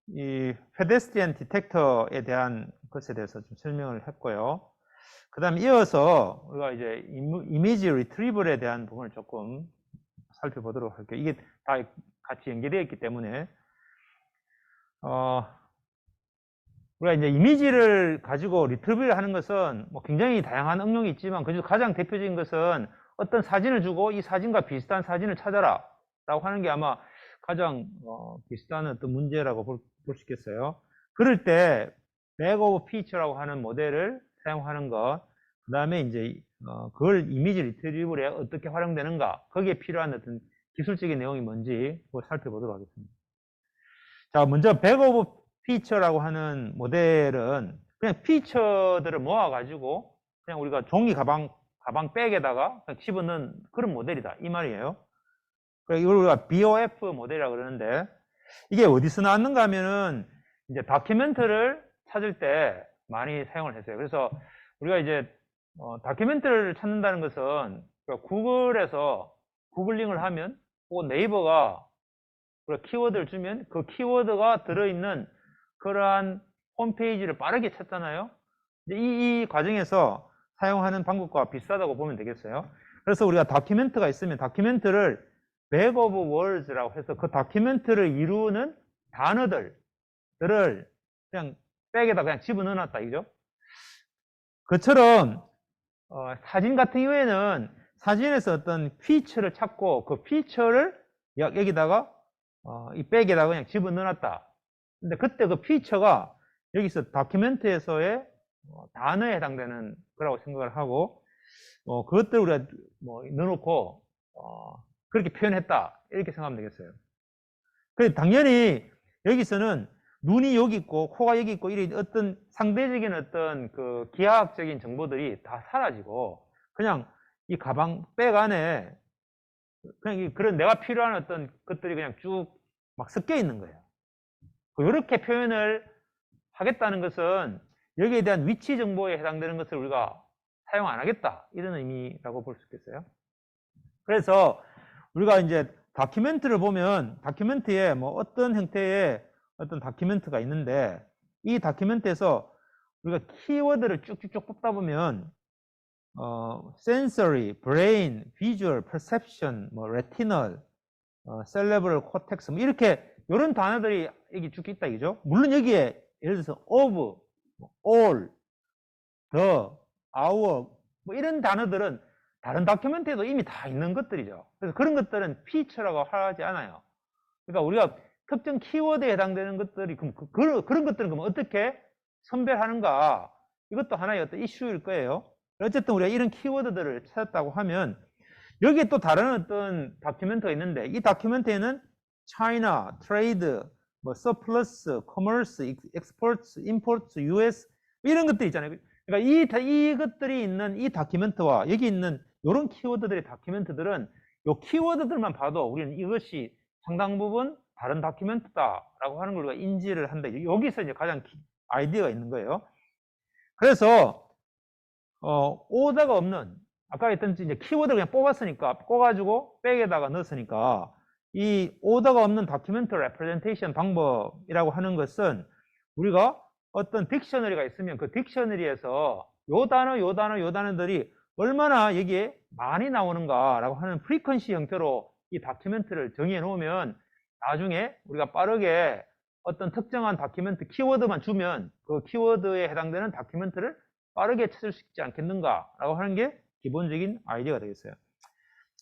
이 페데스트리안 디텍터에 대한 것에 대해서 좀 설명을 했고요. 그 다음에 이어서 우리가 이제 이미지 리트리벌에 대한 부분을 조금 살펴보도록 할게요. 이게 다 같이 연계되어 있기 때문에 우리가 이제 이미지를 가지고 리트리벌 하는 것은 뭐 굉장히 다양한 응용이 있지만, 그중 가장 대표적인 것은 어떤 사진을 주고 이 사진과 비슷한 사진을 찾아라 라고 하는 게 아마 가장 비슷한 어떤 문제라고 볼 수 있겠어요. 그럴 때 백 오브 피처라고 하는 모델을 사용하는 것, 그 다음에 이제 그걸 이미지 리트리벌에 어떻게 활용되는가, 거기에 필요한 어떤 기술적인 내용이 뭔지 그걸 살펴보도록 하겠습니다. 자, 먼저 백 오브 피처라고 하는 모델은 그냥 피처들을 모아가지고 그냥 우리가 종이 가방 백에다가 집어넣은 그런 모델이다, 이 말이에요. 이걸 우리가 BOF 모델이라고 그러는데, 이게 어디서 나왔는가 하면은 이제 다큐멘터를 찾을 때 많이 사용을 했어요. 그래서 우리가 이제 다큐멘터를 찾는다는 것은 구글에서 구글링을 하면, 혹은 네이버가 키워드를 주면 그 키워드가 들어있는 그러한 홈페이지를 빠르게 찾잖아요. 이 과정에서 사용하는 방법과 비슷하다고 보면 되겠어요. 그래서 우리가 다큐멘트가 있으면 다큐멘트를 bag of words라고 해서 그 다큐멘트를 이루는 단어들을 그냥 백에다 그냥 집어넣어 놨다 이죠. 그처럼 사진 같은 경우에는 사진에서 어떤 피처를 찾고 그 피처를 여기다가 이 백에다가 그냥 집어넣어 놨다. 근데 그때 그 피처가 여기서 다큐멘트에서의 단어에 해당되는 거라고 생각을 하고 그것들을 우리가 넣어놓고 그렇게 표현했다 이렇게 생각하면 되겠어요. 그래서 당연히 여기서는 눈이 여기 있고 코가 여기 있고 이런 어떤 상대적인 어떤 그 기하학적인 정보들이 다 사라지고 그냥 이 가방 백 안에 그냥 그런 내가 필요한 어떤 것들이 그냥 쭉 막 섞여 있는 거예요. 이렇게 표현을 하겠다는 것은 여기에 대한 위치 정보에 해당되는 것을 우리가 사용 안 하겠다 이런 의미라고 볼 수 있겠어요. 그래서 우리가 이제 다큐멘트를 보면 다큐멘트에 뭐 어떤 형태의 어떤 다큐멘트가 있는데 이 다큐멘트에서 우리가 키워드를 쭉쭉쭉 뽑다 보면 sensory, brain, visual, perception, 뭐 retinal, cerebral cortex 뭐 이렇게 이런 단어들이 여기 쭉 있다 이죠. 물론 여기에 예를 들어서 of, all, the, our 뭐 이런 단어들은 다른 다큐멘트에도 이미 다 있는 것들이죠. 그래서 그런 것들은 피처라고 하지 않아요. 그러니까 우리가 특정 키워드에 해당되는 것들이 그런 것들은 그럼 어떻게 선별하는가? 이것도 하나의 어떤 이슈일 거예요. 어쨌든 우리가 이런 키워드들을 찾았다고 하면 여기에 또 다른 어떤 다큐멘트가 있는데 이 다큐멘트에는 China, Trade, 뭐 Surplus, Commerce, Exports, Imports, US 이런 것들 있잖아요. 그러니까 이것들이 있는 이 다큐멘트와 여기 있는 이런 키워드들의 다큐멘트들은 이 키워드들만 봐도 우리는 이것이 상당 부분 다른 다큐멘트다라고 하는 걸 우리가 인지를 한다. 여기서 이제 가장 아이디어가 있는 거예요. 그래서 오더가 없는 아까 했던 이제 키워드를 그냥 뽑았으니까 뽑아가지고 백에다가 넣었으니까 이 오더가 없는 다큐멘트 레프레젠테이션 방법이라고 하는 것은 우리가 어떤 딕셔너리가 있으면 그 딕셔너리에서 요 단어들이 얼마나 여기에 많이 나오는가라고 하는 프리퀀시 형태로 이 다큐멘트를 정해 놓으면 나중에 우리가 빠르게 어떤 특정한 다큐멘트 키워드만 주면 그 키워드에 해당되는 다큐멘트를 빠르게 찾을 수 있지 않겠는가라고 하는 게 기본적인 아이디어가 되겠어요.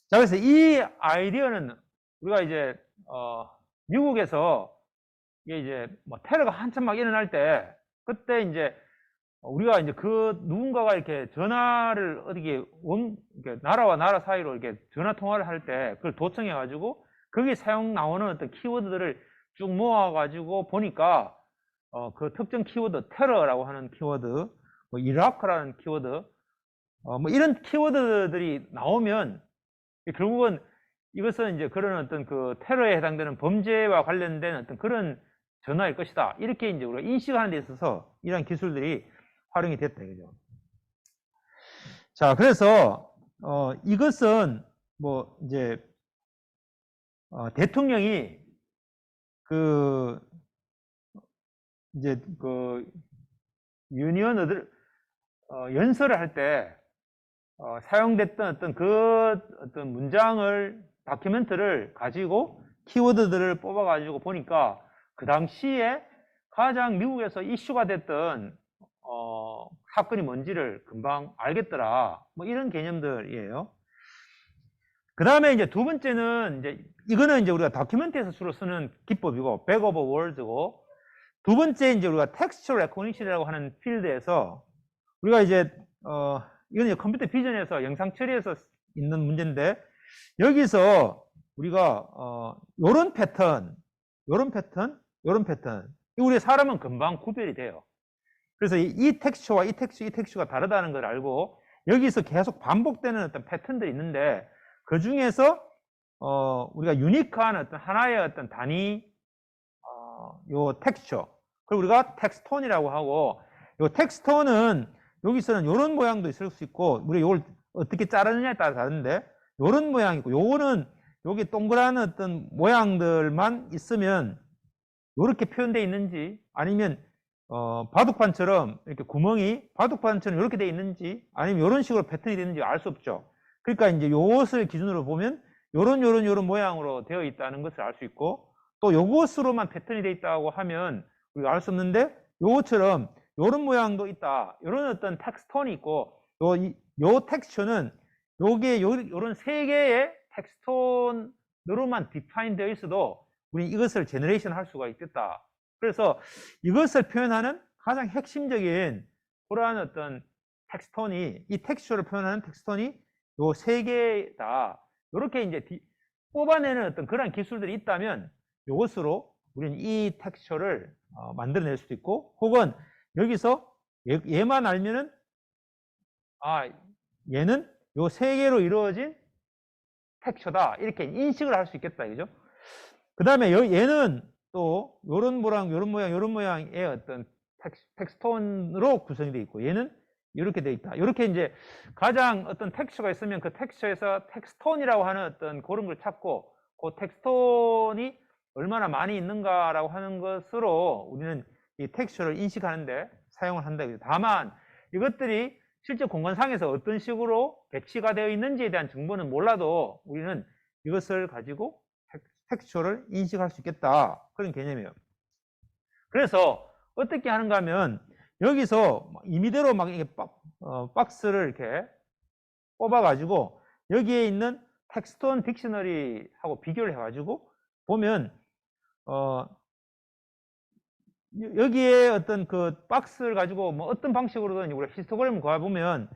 자, 그래서 이 아이디어는 우리가 이제 미국에서 이게 이제 뭐 테러가 한참 막 일어날 때 그때 이제 우리가 이제 그 누군가가 이렇게 전화를 어떻게 이렇게 나라와 나라 사이로 이렇게 전화 통화를 할 때 그걸 도청해 가지고 거기에 사용 나오는 어떤 키워드들을 쭉 모아 가지고 보니까 그 특정 키워드 테러라고 하는 키워드, 뭐 이라크라는 키워드, 뭐 이런 키워드들이 나오면 결국은 이것은 이제 그런 어떤 그 테러에 해당되는 범죄와 관련된 어떤 그런 전화일 것이다. 이렇게 이제 우리가 인식하는 데 있어서 이러한 기술들이 활용이 됐다 이거죠. 자, 그래서 이것은 뭐 이제 대통령이 그 이제 그 유니언어들 연설을 할 때 사용됐던 어떤 문장을 다큐멘트를 가지고 키워드들을 뽑아 가지고 보니까 그 당시에 가장 미국에서 이슈가 됐던 사건이 뭔지를 금방 알겠더라. 뭐 이런 개념들이에요. 그 다음에 이제 두 번째는 이제 이거는 이제 우리가 다큐멘트에서 주로 쓰는 기법이고 back of words고 두 번째 이제 우리가 textual recognition이라고 하는 필드에서 우리가 이제 이건 이제 컴퓨터 비전에서 영상 처리에서 있는 문제인데 여기서 우리가 요런 패턴 우리 사람은 금방 구별이 돼요. 그래서 이 텍스처와 이 텍스처가 다르다는 걸 알고 여기서 계속 반복되는 어떤 패턴들이 있는데 그 중에서 우리가 유니크한 어떤 하나의 어떤 단위 요 텍스처 그리고 우리가 텍스톤이라고 하고 요 텍스톤은 여기서는 요런 모양도 있을 수 있고 우리 요걸 어떻게 자르느냐에 따라 다른데 요런 모양이 있고 요거는 여기 동그란 어떤 모양들만 있으면 이렇게 표현되어 있는지, 아니면 바둑판처럼 이렇게 구멍이 바둑판처럼 이렇게 되어 있는지, 아니면 이런 식으로 패턴이 되는지 알 수 없죠. 그러니까 이제 요것을 기준으로 보면 요런 모양으로 되어 있다는 것을 알 수 있고, 또 요것으로만 패턴이 되어 있다고 하면 우리가 알 수 없는데, 요것처럼 요런 모양도 있다, 요런 어떤 텍스톤이 있고, 요 텍스처는 요게 요런 세 개의 텍스톤으로만 디파인 되어 있어도 우리 이것을 제너레이션 할 수가 있겠다. 그래서 이것을 표현하는 가장 핵심적인 그러한 어떤 텍스톤이, 이 텍스처를 표현하는 텍스톤이 요 세 개다. 이렇게 이제 뽑아내는 어떤 그런 기술들이 있다면 이것으로 우리는 이 텍스처를 만들어낼 수도 있고, 혹은 여기서 얘만 알면은 얘는 요 세 개로 이루어진 텍스처다, 이렇게 인식을 할 수 있겠다, 그죠? 그 다음에 얘는 또 요런 모양, 요런 모양, 요런 모양의 어떤 텍스톤으로 구성이 되어 있고, 얘는 이렇게 되어 있다. 이렇게 이제 가장 어떤 텍스처가 있으면 그 텍스처에서 텍스톤이라고 하는 어떤 그런 걸 찾고, 그 텍스톤이 얼마나 많이 있는가라고 하는 것으로 우리는 이 텍스처를 인식하는데 사용을 한다. 다만 이것들이 실제 공간상에서 어떤 식으로 배치가 되어 있는지에 대한 정보는 몰라도 우리는 이것을 가지고 텍스처를 인식할 수 있겠다, 그런 개념이에요. 그래서 어떻게 하는가 하면 여기서 임의대로 막 이렇게 박스를 이렇게 뽑아 가지고 여기에 있는 텍스톤 딕셔너리하고 비교를 해 가지고 보면 여기에 어떤 그 박스를 가지고 뭐 어떤 방식으로든 우리가 히스토그램을 그어보면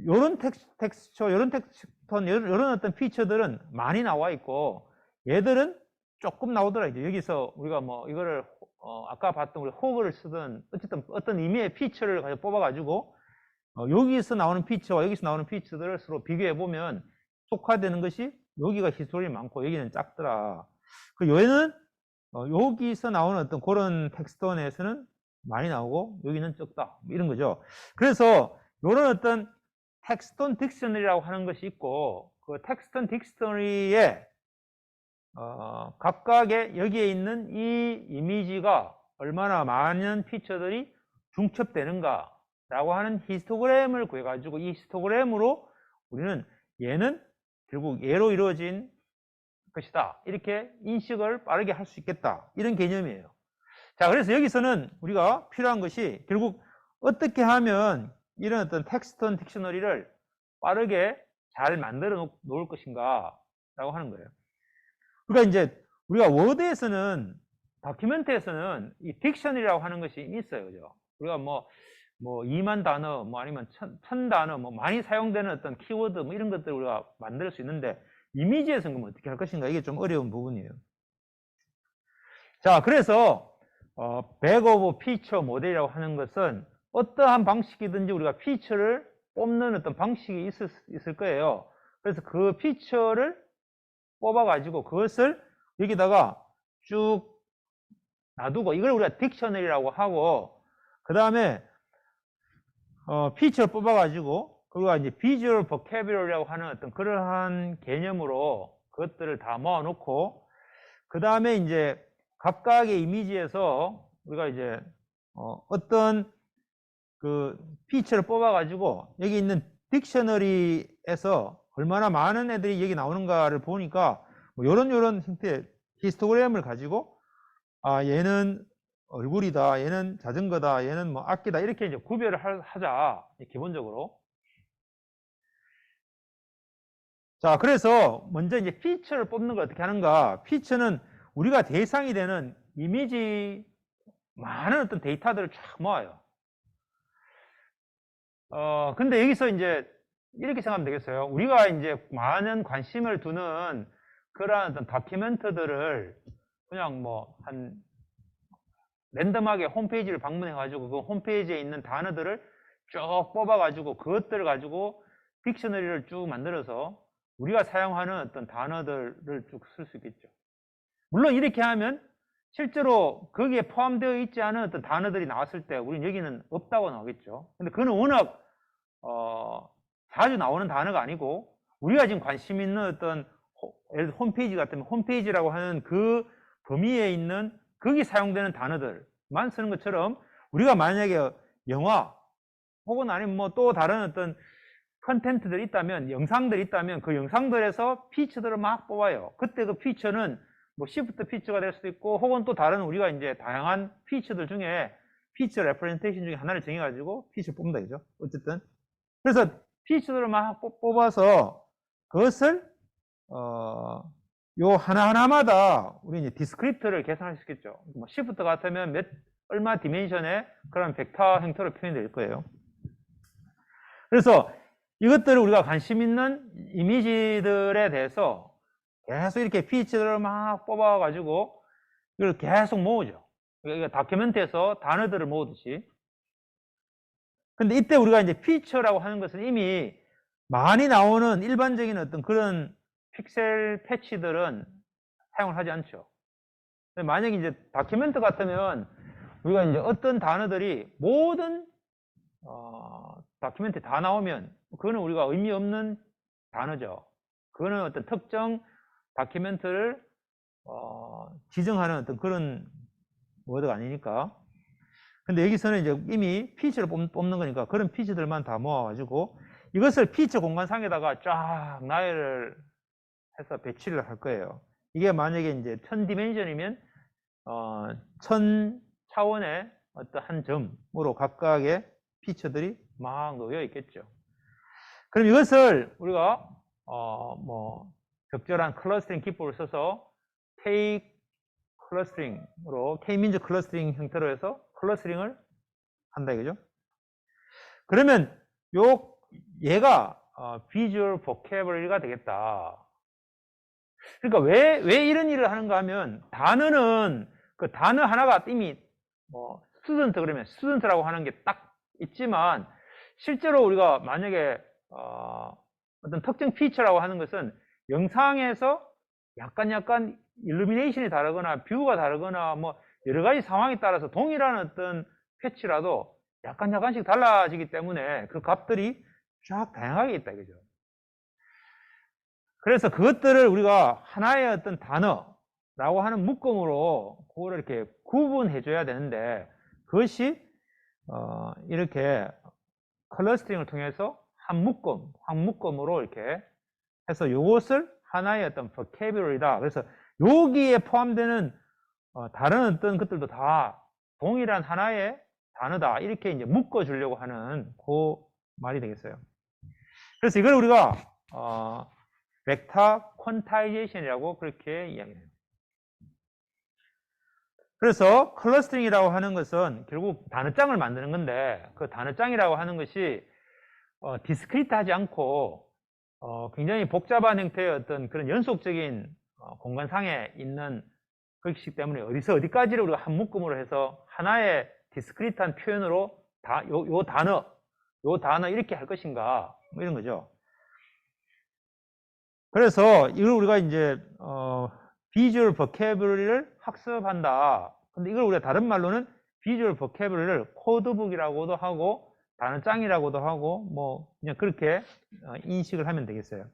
요런 텍스처, 요런 텍스톤, 요런 어떤 피처들은 많이 나와 있고, 얘들은 조금 나오더라. 이제 여기서 우리가 뭐 이거를 아까 봤던 우리 호그를 쓰든 어쨌든 어떤 의미의 피처를 가지고 뽑아가지고 여기서 나오는 피처와 여기서 나오는 피처들을 서로 비교해 보면 속화되는 것이 여기가 히스토그램이 많고 여기는 작더라. 그 얘는 여기서 나오는 어떤 그런 텍스톤에서는 많이 나오고 여기는 적다, 이런 거죠. 그래서 이런 어떤 텍스톤 딕셔너리라고 하는 것이 있고, 그 텍스톤 딕셔너리에 각각의 여기에 있는 이 이미지가 얼마나 많은 피처들이 중첩되는가 라고 하는 히스토그램을 구해 가지고 이 히스토그램으로 우리는 얘는 결국 얘로 이루어진 것이다, 이렇게 인식을 빠르게 할 수 있겠다, 이런 개념이에요. 자, 그래서 여기서는 우리가 필요한 것이 결국 어떻게 하면 이런 어떤 텍스톤 딕셔너리를 빠르게 잘 만들어 놓을 것인가 라고 하는 거예요. 그러니까 이제 우리가 워드에서는, 다큐멘트에서는 이 딕셔너리라고 하는 것이 있어요, 그죠? 우리가 뭐 2만 단어, 뭐 아니면 1000 단어, 뭐 많이 사용되는 어떤 키워드, 뭐 이런 것들을 우리가 만들 수 있는데, 이미지에서는 그럼 어떻게 할 것인가, 이게 좀 어려운 부분이에요. 자, 그래서 백 오브 피처 모델이라고 하는 것은 어떠한 방식이든지 우리가 피처를 뽑는 어떤 방식이 있을 거예요. 그래서 그 피처를 뽑아 가지고 그것을 여기다가 쭉 놔두고, 이걸 우리가 딕셔너리라고 하고, 그 다음에 피처를 뽑아 가지고 그리고 이제 비주얼 보캐뷸러리라고 하는 어떤 그러한 개념으로 그것들을 다 모아 놓고, 그 다음에 이제 각각의 이미지에서 우리가 이제 어떤 그 피처를 뽑아 가지고 여기 있는 딕셔너리에서 얼마나 많은 애들이 여기 나오는가를 보니까 뭐 요런 형태의 히스토그램을 가지고 얘는 얼굴이다, 얘는 자전거다, 얘는 뭐 악기다, 이렇게 이제 구별을 하자, 기본적으로. 자, 그래서 먼저 이제 피처를 뽑는 걸 어떻게 하는가. 피처는 우리가 대상이 되는 이미지, 많은 어떤 데이터들을 쫙 모아요. 근데 여기서 이제 이렇게 생각하면 되겠어요. 우리가 이제 많은 관심을 두는 그러한 어떤 다큐멘터들을 그냥 뭐 랜덤하게 홈페이지를 방문해 가지고 그 홈페이지에 있는 단어들을 쭉 뽑아 가지고 그것들을 가지고 딕셔너리를 쭉 만들어서 우리가 사용하는 어떤 단어들을 쭉 쓸 수 있겠죠. 물론 이렇게 하면 실제로 거기에 포함되어 있지 않은 어떤 단어들이 나왔을 때 우리는 여기는 없다고 나오겠죠. 근데 그거는 워낙 자주 나오는 단어가 아니고, 우리가 지금 관심 있는 어떤 예를 들어 홈페이지 같으면 홈페이지라고 하는 그 범위에 있는 거기 사용되는 단어들만 쓰는 것처럼 우리가 만약에 영화 혹은 아니면 뭐 또 다른 어떤 컨텐츠들이 있다면, 영상들이 있다면 그 영상들에서 피처들을 막 뽑아요. 그때 그 피처는 뭐 시프트 피처가 될 수도 있고 혹은 또 다른 우리가 이제 다양한 피처들 중에 피처 레프레젠테이션 중에 하나를 정해가지고 피처 뽑는다 그죠? 어쨌든 그래서 피처들을 막 뽑아서 그것을 요 하나하나마다 우리 이제 디스크립트를 계산할 수 있겠죠. 뭐 시프트 같으면 얼마 디멘션의 그런 벡터 형태로 표현될 거예요. 그래서 이것들을 우리가 관심 있는 이미지들에 대해서 계속 이렇게 피처들을 막 뽑아가지고 이걸 계속 모으죠. 그러니까 다큐멘트에서 단어들을 모으듯이. 근데 이때 우리가 이제 피처라고 하는 것은 이미 많이 나오는 일반적인 어떤 그런 픽셀 패치들은 사용을 하지 않죠. 만약에 이제 다큐멘트 같으면 우리가 이제 어떤 단어들이 모든 다큐멘트에 다 나오면 그거는 우리가 의미 없는 단어죠. 그거는 어떤 특정 다큐멘트를 지정하는 어떤 그런 워드가 아니니까. 근데 여기서는 이제 이미 피처를 뽑는 거니까 그런 피처들만 다 모아가지고 이것을 피처 공간상에다가 쫙 나열을 해서 배치를 할 거예요. 이게 만약에 이제 1000디멘션이면 1000차원의 어떤 한 점으로 각각의 피처들이 막 놓여 있겠죠. 그럼 이것을 우리가 뭐 적절한 클러스터링 기법을 써서 K 클러스터링으로 K-민즈 클러스터링 형태로 해서 클러스터링을 한다 이거죠. 그러면 얘가 비주얼 보캐블리가 되겠다. 그러니까 왜 이런 일을 하는가 하면 단어는 그 단어 하나가 이미 뭐 스튜던트 그러면 스튜던트라고 하는 게 딱 있지만 실제로 우리가 만약에 어떤 특정 피처라고 하는 것은 영상에서 약간 일루미네이션이 다르거나 뷰가 다르거나 뭐 여러 가지 상황에 따라서 동일한 어떤 패치라도 약간씩 달라지기 때문에 그 값들이 쫙 다양하게 있다 이거죠. 그래서 그것들을 우리가 하나의 어떤 단어라고 하는 묶음으로 그거를 이렇게 구분해 줘야 되는데 그것이 이렇게 클러스터링을 통해서 한 묶음으로 이렇게 해서 이것을 하나의 어떤 vocabulary다. 그래서 여기에 포함되는 다른 어떤 것들도 다 동일한 하나의 단어다. 이렇게 이제 묶어 주려고 하는 그 말이 되겠어요. 그래서 이걸 우리가 벡터 퀀타이제이션이라고 그렇게 이야기해요. 그래서 클러스터링이라고 하는 것은 결국 단어장을 만드는 건데 그 단어장이라고 하는 것이 디스크리트하지 않고 굉장히 복잡한 형태의 어떤 그런 연속적인 공간상에 있는 것이기 때문에 어디서 어디까지를 우리가 한 묶음으로 해서 하나의 디스크리트한 표현으로 요 단어 이렇게 할 것인가 뭐 이런 거죠. 그래서 이걸 우리가 이제 비주얼 버캐블러리를 학습한다. 근데 이걸 우리가 다른 말로는 비주얼 버캐블러리를 코드북이라고도 하고 단어장이라고도 하고 뭐 그냥 그렇게 인식을 하면 되겠어요.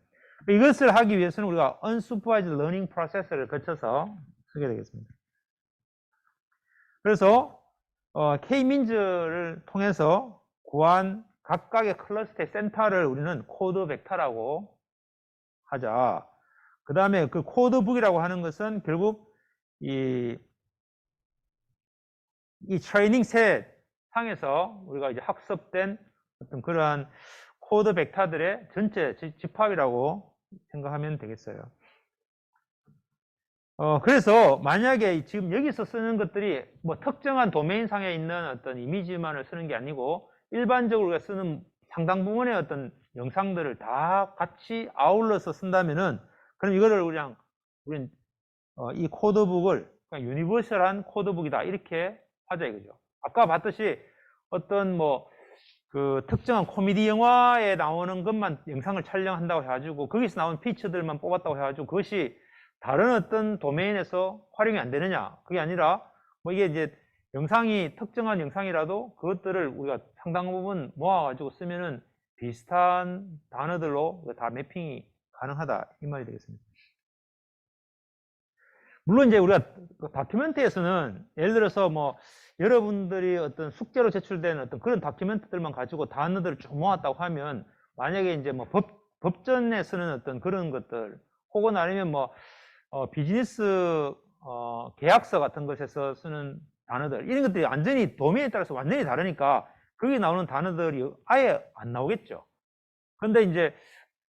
이것을 하기 위해서는 우리가 unsupervised learning process를 거쳐서 쓰게 되겠습니다. 그래서 K-민즈를 통해서 구한 각각의 클러스터의 센터를 우리는 코드 벡터라고 하자. 그 다음에 그 코드북이라고 하는 것은 결국 이 트레이닝 셋 상에서 우리가 이제 학습된 어떤 그러한 코드 벡터들의 전체 집합이라고 생각하면 되겠어요. 그래서 만약에 지금 여기서 쓰는 것들이 뭐 특정한 도메인 상에 있는 어떤 이미지만을 쓰는 게 아니고 일반적으로 우리가 쓰는 상당 부분의 어떤 영상들을 다 같이 아울러서 쓴다면은 그럼 이거를 우리는 이 코드북을 그냥 유니버설한 코드북이다 이렇게 하자 이거죠. 아까 봤듯이 어떤 뭐 그 특정한 코미디 영화에 나오는 것만 영상을 촬영한다고 해가지고 거기서 나온 피처들만 뽑았다고 해가지고 그것이 다른 어떤 도메인에서 활용이 안 되느냐 그게 아니라 뭐 이게 이제 영상이 특정한 영상이라도 그것들을 우리가 상당 부분 모아가지고 쓰면은 비슷한 단어들로 다 매핑이 가능하다 이 말이 되겠습니다. 물론 이제 우리가 다큐멘트에서는 예를 들어서 뭐 여러분들이 어떤 숙제로 제출된 어떤 그런 다큐멘트들만 가지고 단어들을 쭉 모았다고 하면 만약에 이제 뭐 법전에 쓰는 어떤 그런 것들 혹은 아니면 뭐 비즈니스 계약서 같은 것에서 쓰는 단어들 이런 것들이 완전히 도메인에 따라서 완전히 다르니까 거기 나오는 단어들이 아예 안 나오겠죠. 근데 이제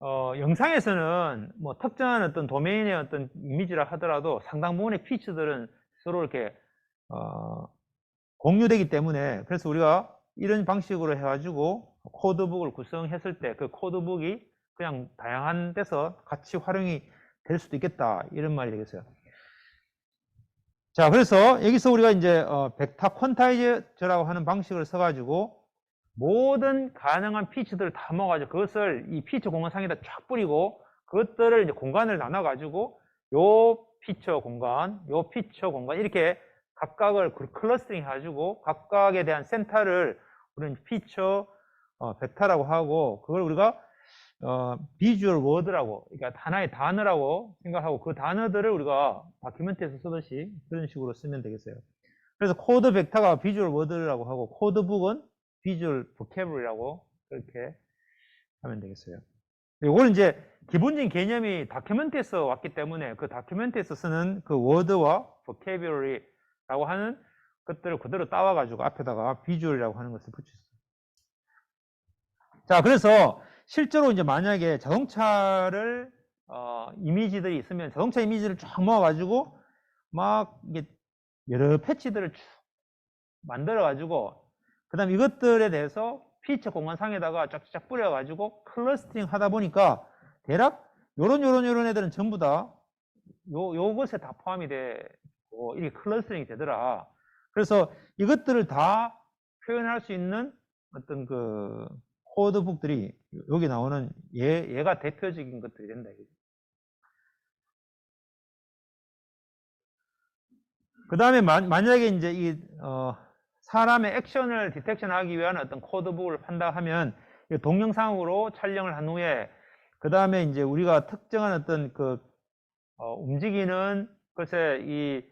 영상에서는 뭐 특정한 어떤 도메인의 어떤 이미지라 하더라도 상당 부분의 피처들은 서로 이렇게 공유되기 때문에 그래서 우리가 이런 방식으로 해가지고 코드북을 구성했을 때 그 코드북이 그냥 다양한 데서 같이 활용이 될 수도 있겠다 이런 말이 되겠어요. 자, 그래서 여기서 우리가 이제 벡터 퀀타이저라고 하는 방식을 써가지고 모든 가능한 피처들을 다 모아가지고 그것을 이 피처 공간상에다 쫙 뿌리고 그것들을 이제 공간을 나눠가지고 요 피처 공간, 요 피처 공간 이렇게 각각을 클러스터링 해가지고 각각에 대한 센터를 우리는 피처 벡터라고 하고 그걸 우리가 비주얼 워드라고 그러니까 하나의 단어라고 생각하고 그 단어들을 우리가 다큐멘트에서 쓰듯이 그런 식으로 쓰면 되겠어요. 그래서 코드 벡터가 비주얼 워드라고 하고 코드북은 비주얼 보캐블이라고 그렇게 하면 되겠어요. 이거는 이제 기본적인 개념이 다큐멘트에서 왔기 때문에 그 다큐멘트에서 쓰는 그 워드와 보캐블리라고 하는 것들을 그대로 따와가지고 앞에다가 비주얼이라고 하는 것을 붙였어요. 자, 그래서 실제로 이제 만약에 자동차를 이미지들이 있으면 자동차 이미지를 쫙 모아가지고 막 이게 여러 패치들을 쭉 만들어가지고 그 다음 이것들에 대해서 피처 공간상에다가 쫙쫙 뿌려가지고 클러스터링 하다 보니까 대략 요런 애들은 전부 다 요것에 다 포함이 되고 이렇게 클러스터링이 되더라. 그래서 이것들을 다 표현할 수 있는 어떤 그 코드북들이 여기 나오는 얘가 대표적인 것들이 된다. 그 다음에 만약에 이제 이 사람의 액션을 디텍션하기 위한 어떤 코드북을 판다 하면 동영상으로 촬영을 한 후에 그 다음에 이제 우리가 특정한 어떤 그 움직이는 것에 이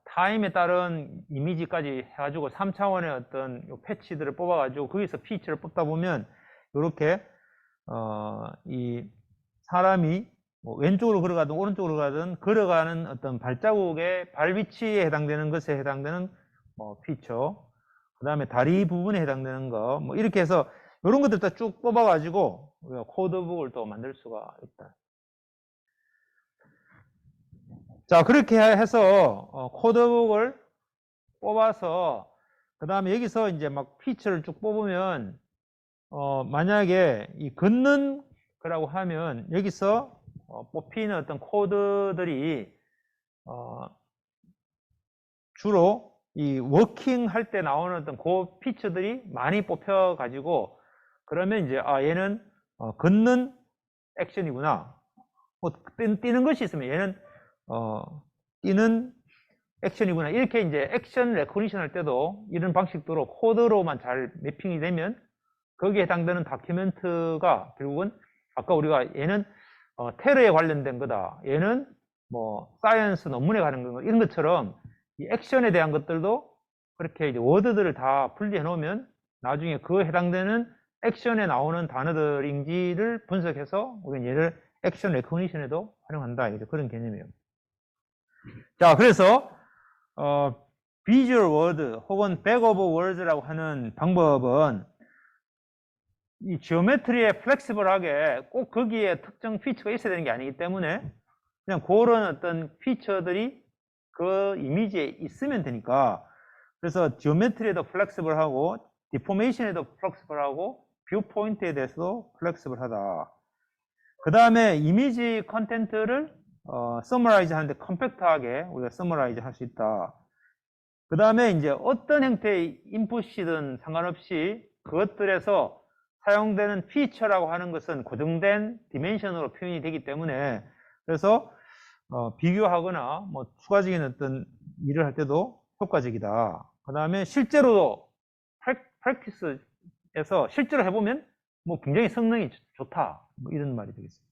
타임에 따른 이미지까지 해가지고 3차원의 어떤 요 패치들을 뽑아가지고 거기서 피치를 뽑다 보면 이렇게 이 사람이 뭐 왼쪽으로 걸어가든 오른쪽으로 가든 걸어가는 어떤 발자국의 발 위치에 해당되는 것에 해당되는 피처, 그 다음에 다리 부분에 해당되는 거, 뭐 이렇게 해서 이런 것들 다 쭉 뽑아가지고 우리가 코드북을 또 만들 수가 있다. 자, 그렇게 해서 코드북을 뽑아서 그 다음에 여기서 이제 막 피처를 쭉 뽑으면 만약에 이 걷는 거라고 하면 여기서 뽑히는 어떤 코드들이 주로 이 워킹 할 때 나오는 어떤 그 피처들이 많이 뽑혀 가지고 그러면 이제 얘는 걷는 액션이구나. 뭐 뛰는 것이 있으면 얘는 뛰는 액션이구나. 이렇게 이제 액션 레코니션 할 때도 이런 방식으로 코드로만 잘 매핑이 되면 거기에 해당되는 다큐멘트가 결국은 아까 우리가 얘는 테러에 관련된 거다. 얘는 뭐 사이언스 논문에 관한 거 이런 것처럼 이 액션에 대한 것들도 그렇게 이제 워드들을 다 분리해 놓으면 나중에 그 해당되는 액션에 나오는 단어들인지를 분석해서 우리는 얘를 액션 레코니션에도 활용한다. 이제 그런 개념이에요. 자, 그래서 비주얼 워드 혹은 백 오브 월드라고 하는 방법은 이 지오메트리에 플렉시블하게 꼭 거기에 특정 피처가 있어야 되는 게 아니기 때문에 그냥 그런 어떤 피처들이 그 이미지에 있으면 되니까 그래서 지오메트리에도 플렉시블하고 디포메이션에도 플렉시블하고 뷰 포인트에 대해서도 플렉시블하다. 그 다음에 이미지 컨텐츠를 서머라이즈 하는데 컴팩트하게 우리가 서머라이즈 할 수 있다. 그 다음에 이제 어떤 형태의 인풋이든 상관없이 그것들에서 사용되는 피처라고 하는 것은 고정된 디멘션으로 표현이 되기 때문에 그래서 비교하거나 뭐 추가적인 어떤 일을 할 때도 효과적이다. 그 다음에 실제로 프랙티스에서 실제로 해보면 뭐 굉장히 성능이 좋다. 뭐 이런 말이 되겠습니다.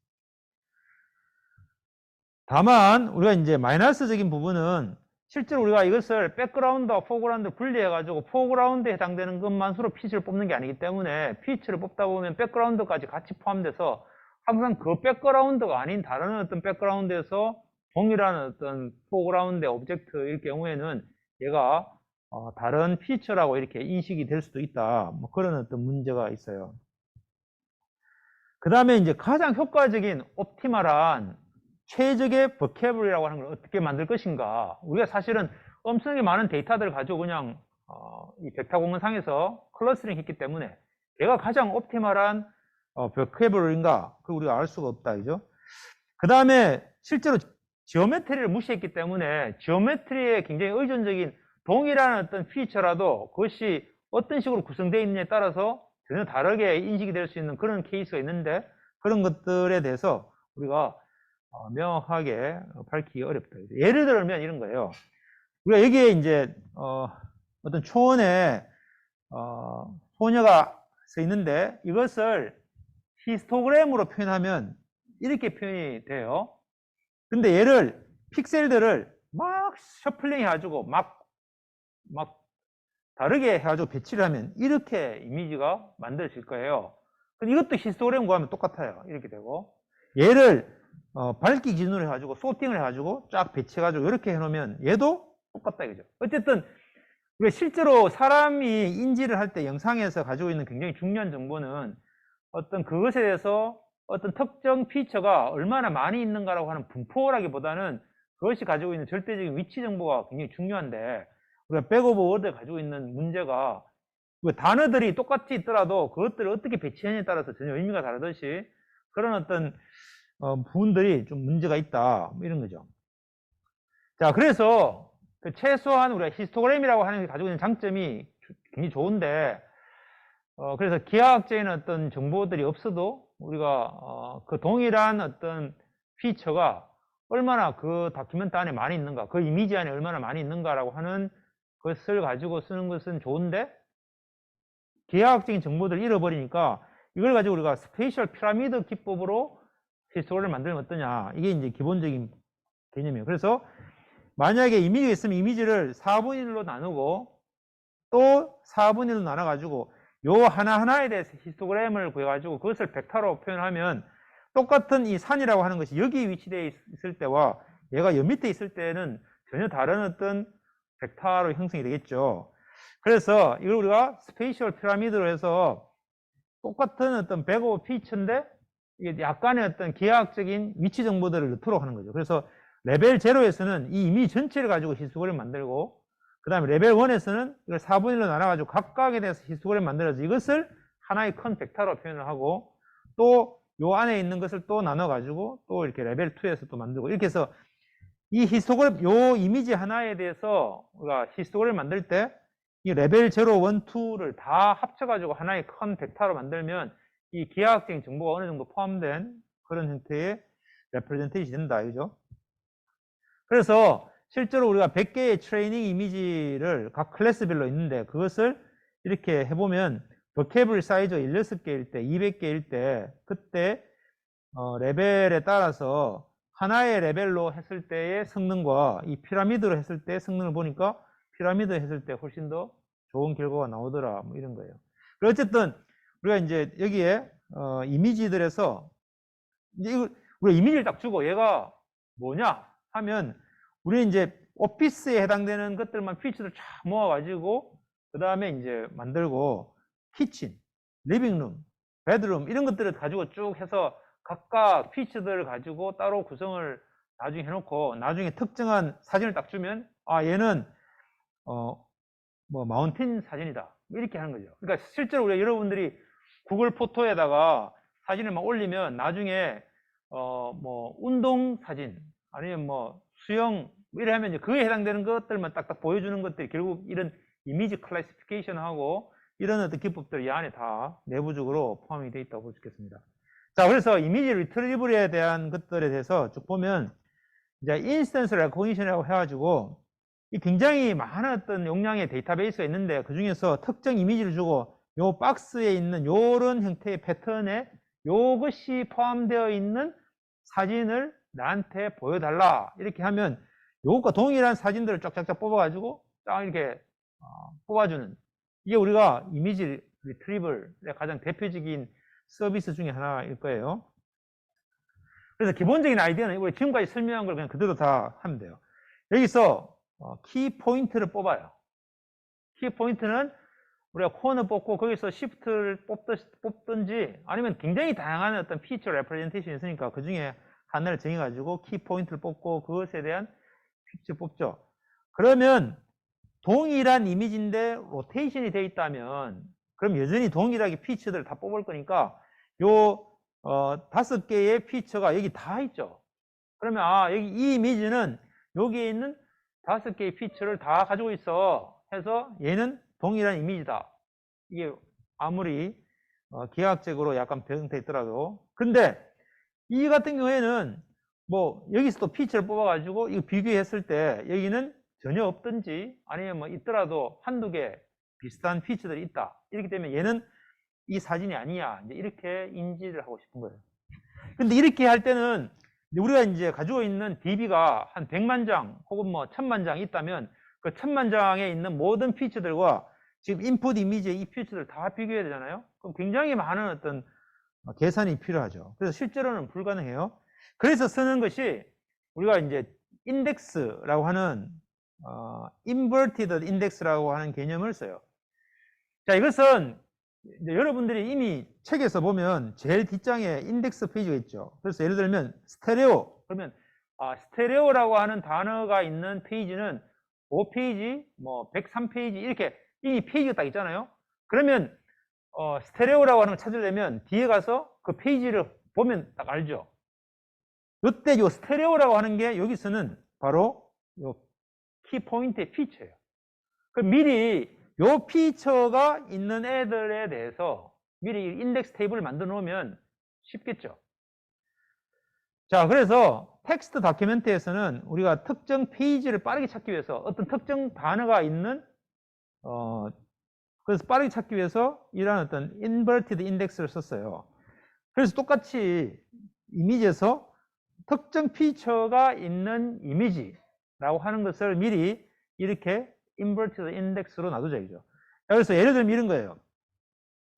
다만 우리가 이제 마이너스적인 부분은 실제로 우리가 이것을 백그라운드와 포그라운드를 분리해 가지고 포그라운드에 해당되는 것만으로 피치를 뽑는 게 아니기 때문에 피치를 뽑다 보면 백그라운드까지 같이 포함돼서 항상 그 백그라운드가 아닌 다른 어떤 백그라운드에서 동일한 어떤 포그라운드의 오브젝트일 경우에는 얘가 다른 피처라고 이렇게 인식이 될 수도 있다. 뭐 그런 어떤 문제가 있어요. 그 다음에 이제 가장 효과적인 옵티멀한 최적의 버케블이라고 하는 걸 어떻게 만들 것인가. 우리가 사실은 엄청나게 많은 데이터들을 가지고 그냥 이 벡터 공간상에서 클러스터링 했기 때문에 얘가 가장 옵티멀한 버케블인가 그걸 우리가 알 수가 없다. 그죠? 그 다음에 실제로 지오메트리를 무시했기 때문에 지오메트리에 굉장히 의존적인 동일한 어떤 피처라도 그것이 어떤 식으로 구성되어 있느냐에 따라서 전혀 다르게 인식이 될 수 있는 그런 케이스가 있는데 그런 것들에 대해서 우리가 명확하게 밝히기 어렵다. 예를 들면 이런 거예요. 우리가 여기에 이제 어떤 초원에 소녀가 서 있는데 이것을 히스토그램으로 표현하면 이렇게 표현이 돼요. 근데 얘를 픽셀들을 막 셔플링 해가지고 막 다르게 해가지고 배치를 하면 이렇게 이미지가 만들어질 거예요. 근데 이것도 히스토그램 구하면 똑같아요. 이렇게 되고 얘를 밝기 기준으로 해가지고 소팅을 해가지고 쫙 배치해가지고 이렇게 해놓으면 얘도 똑같다 이거죠. 어쨌든 우리가 실제로 사람이 인지를 할 때 영상에서 가지고 있는 굉장히 중요한 정보는 어떤 그것에 대해서 어떤 특정 피처가 얼마나 많이 있는가라고 하는 분포라기보다는 그것이 가지고 있는 절대적인 위치 정보가 굉장히 중요한데 우리가 백 오브 워드에 가지고 있는 문제가 단어들이 똑같이 있더라도 그것들을 어떻게 배치하느냐에 따라서 전혀 의미가 다르듯이 그런 어떤 부분들이 좀 문제가 있다 뭐 이런 거죠. 자, 그래서 최소한 우리가 히스토그램이라고 하는 게 가지고 있는 장점이 굉장히 좋은데 그래서 기하학적인 어떤 정보들이 없어도 우리가 그 동일한 어떤 피처가 얼마나 그 다큐멘트 안에 많이 있는가, 그 이미지 안에 얼마나 많이 있는가라고 하는 것을 가지고 쓰는 것은 좋은데 기하학적인 정보들을 잃어버리니까 이걸 가지고 우리가 스페이셜 피라미드 기법으로 히스토그램을 만들면 어떠냐. 이게 이제 기본적인 개념이에요. 그래서 만약에 이미지가 있으면 이미지를 4분의 1로 나누고 또 4분의 1로 나눠가지고 요 하나하나에 대해서 히스토그램을 구해가지고 그것을 벡터로 표현하면 똑같은 이 산이라고 하는 것이 여기 위치되어 있을 때와 얘가 여 밑에 있을 때는 전혀 다른 어떤 벡터로 형성이 되겠죠. 그래서 이걸 우리가 스페이셜 피라미드로 해서 똑같은 어떤 백 오브 피처인데 이게 약간의 어떤 기하학적인 위치 정보들을 넣도록 하는 거죠. 그래서 레벨 0에서는 이 이미지 전체를 가지고 히스토그램을 만들고 그 다음에 레벨 1에서는 이걸 4분의 1로 나눠가지고 각각에 대해서 히스토그램을 만들어서 이것을 하나의 큰 벡터로 표현을 하고 또 요 안에 있는 것을 또 나눠가지고 또 이렇게 레벨 2에서 또 만들고 이렇게 해서 이 히스토그램, 요 이미지 하나에 대해서 우리가 히스토그램을 만들 때 이 레벨 0, 1, 2를 다 합쳐가지고 하나의 큰 벡터로 만들면 이 기하학적인 정보가 어느 정도 포함된 그런 형태의 레프레젠테이션이 된다. 그죠? 그래서 실제로 우리가 100개의 트레이닝 이미지를 각 클래스별로 있는데 그것을 이렇게 해보면 버케블 사이즈가 16개일 때, 200개일 때 그때 레벨에 따라서 하나의 레벨로 했을 때의 성능과 이 피라미드로 했을 때의 성능을 보니까 피라미드 했을 때 훨씬 더 좋은 결과가 나오더라 뭐 이런 거예요. 어쨌든 우리가 이제 여기에 이미지들에서 이제 우리가 이미지를 딱 주고 얘가 뭐냐 하면 우리 이제 오피스에 해당되는 것들만 피처를 쫙 모아가지고 그 다음에 이제 만들고 키친, 리빙룸, 베드룸 이런 것들을 가지고 쭉 해서 각각 피처들을 가지고 따로 구성을 나중에 해놓고 나중에 특정한 사진을 딱 주면 아 얘는 뭐 마운틴 사진이다 이렇게 하는 거죠. 그러니까 실제로 우리가 여러분들이 구글 포토에다가 사진을 막 올리면 나중에 뭐 운동 사진 아니면 뭐 수영 이래 하면 이제 그에 해당되는 것들만 딱딱 보여주는 것들이 결국 이런 이미지 클래시피케이션하고 이런 어떤 기법들이 이 안에 다 내부적으로 포함이 되어 있다고 볼 수 있겠습니다. 자, 그래서 이미지 리트리블에 대한 것들에 대해서 쭉 보면 이제 인스턴스 레코니션이라고 해가지고 이 굉장히 많은 어떤 용량의 데이터베이스가 있는데 그 중에서 특정 이미지를 주고 요 박스에 있는 요런 형태의 패턴에 요것이 포함되어 있는 사진을 나한테 보여달라. 이렇게 하면 요것과 동일한 사진들을 쫙쫙쫙 뽑아가지고 쫙 이렇게 뽑아주는, 이게 우리가 이미지 리트리블의 가장 대표적인 서비스 중에 하나일 거예요. 그래서 기본적인 아이디어는 우리 지금까지 설명한 걸 그냥 그대로 다 하면 돼요. 여기서 키 포인트를 뽑아요. 키 포인트는 우리가 코어는 뽑고 거기서 시프트를 뽑든지 아니면 굉장히 다양한 어떤 피처 레프레젠테이션이 있으니까 그 중에 하나를 정해가지고 키 포인트를 뽑고 그것에 대한 피처 뽑죠. 그러면 동일한 이미지인데 로테이션이 되어 있다면 그럼 여전히 동일하게 피처들을 다 뽑을 거니까 요 5개의 피처가 여기 다 있죠. 그러면 여기 이 이미지는 여기에 있는 5개의 피처를 다 가지고 있어 해서 얘는 동일한 이미지다. 이게 아무리 기하학적으로 약간 변형되어 있더라도. 근데 이 같은 경우에는 뭐 여기서 또 피처를 뽑아가지고 이거 비교했을 때 여기는 전혀 없든지 아니면 뭐 있더라도 한두 개 비슷한 피처들이 있다. 이렇기 때문에 얘는 이 사진이 아니야. 이제 이렇게 인지를 하고 싶은 거예요. 근데 이렇게 할 때는 우리가 이제 가지고 있는 DB가 한 100만 장 혹은 뭐 1000만 장 있다면 그 1000만 장에 있는 모든 피처들과 지금 인풋 이미지의 이 피처들을 다 비교해야 되잖아요. 그럼 굉장히 많은 어떤 계산이 필요하죠. 그래서 실제로는 불가능해요. 그래서 쓰는 것이 우리가 이제 인덱스라고 하는 inverted index라고 하는 개념을 써요. 자, 이것은 이제 여러분들이 이미 책에서 보면 제일 뒷장에 인덱스 페이지가 있죠. 그래서 예를 들면 스테레오, 그러면 스테레오라고 하는 단어가 있는 페이지는 5페이지, 뭐 103페이지 이렇게 이미 페이지가 딱 있잖아요. 그러면 스테레오라고 하는 걸 찾으려면 뒤에 가서 그 페이지를 보면 딱 알죠. 이때 요 스테레오라고 하는 게 여기서는 바로 요 키포인트의 피처예요. 그럼 미리 요 피처가 있는 애들에 대해서 미리 인덱스 테이블을 만들어 놓으면 쉽겠죠. 자, 그래서 텍스트 다큐멘트에서는 우리가 특정 페이지를 빠르게 찾기 위해서 어떤 특정 단어가 있는 그래서 빠르게 찾기 위해서 이러한 어떤 inverted index를 썼어요. 그래서 똑같이 이미지에서 특정 피처가 있는 이미지라고 하는 것을 미리 이렇게 inverted index로 놔두자 이죠. 그래서 예를 들면 이런 거예요.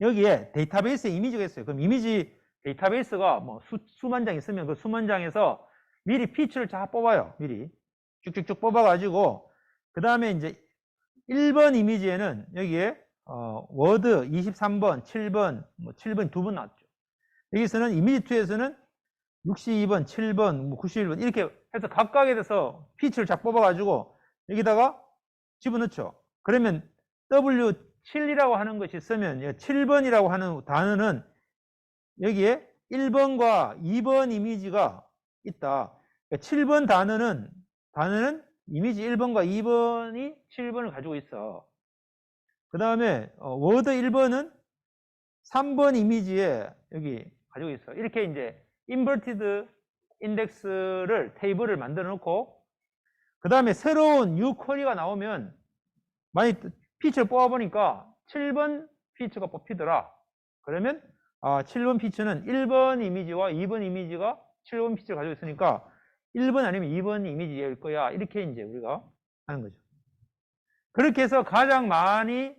여기에 데이터베이스에 이미지가 있어요. 그럼 이미지 데이터베이스가 뭐 수만 장 있으면 그 수만 장에서 미리 피처를 다 뽑아요. 미리 쭉쭉쭉 뽑아가지고 그 다음에 이제 1번 이미지에는 여기에 워드 23번, 7번, 뭐 7번 2번 나왔죠. 여기서는 이미지 2에서는 62번, 7번, 뭐 91번 이렇게 해서 각각에 대해서 피처를 쫙 뽑아가지고 여기다가 집어넣죠. 그러면 W7이라고 하는 것이 있으면 7번이라고 하는 단어는 여기에 1번과 2번 이미지가 있다. 그러니까 7번 단어는 이미지 1번과 2번이 7번을 가지고 있어. 그 다음에 워드 1번은 3번 이미지에 여기 가지고 있어. 이렇게 이제 인버티드 인덱스를 테이블을 만들어 놓고 그 다음에 새로운 new 쿼리가 나오면 만약 피처를 뽑아 보니까 7번 피처가 뽑히더라. 그러면 7번 피처는 1번 이미지와 2번 이미지가 7번 피처를 가지고 있으니까 1번 아니면 2번 이미지일 거야. 이렇게 이제 우리가 하는 거죠. 그렇게 해서 가장 많이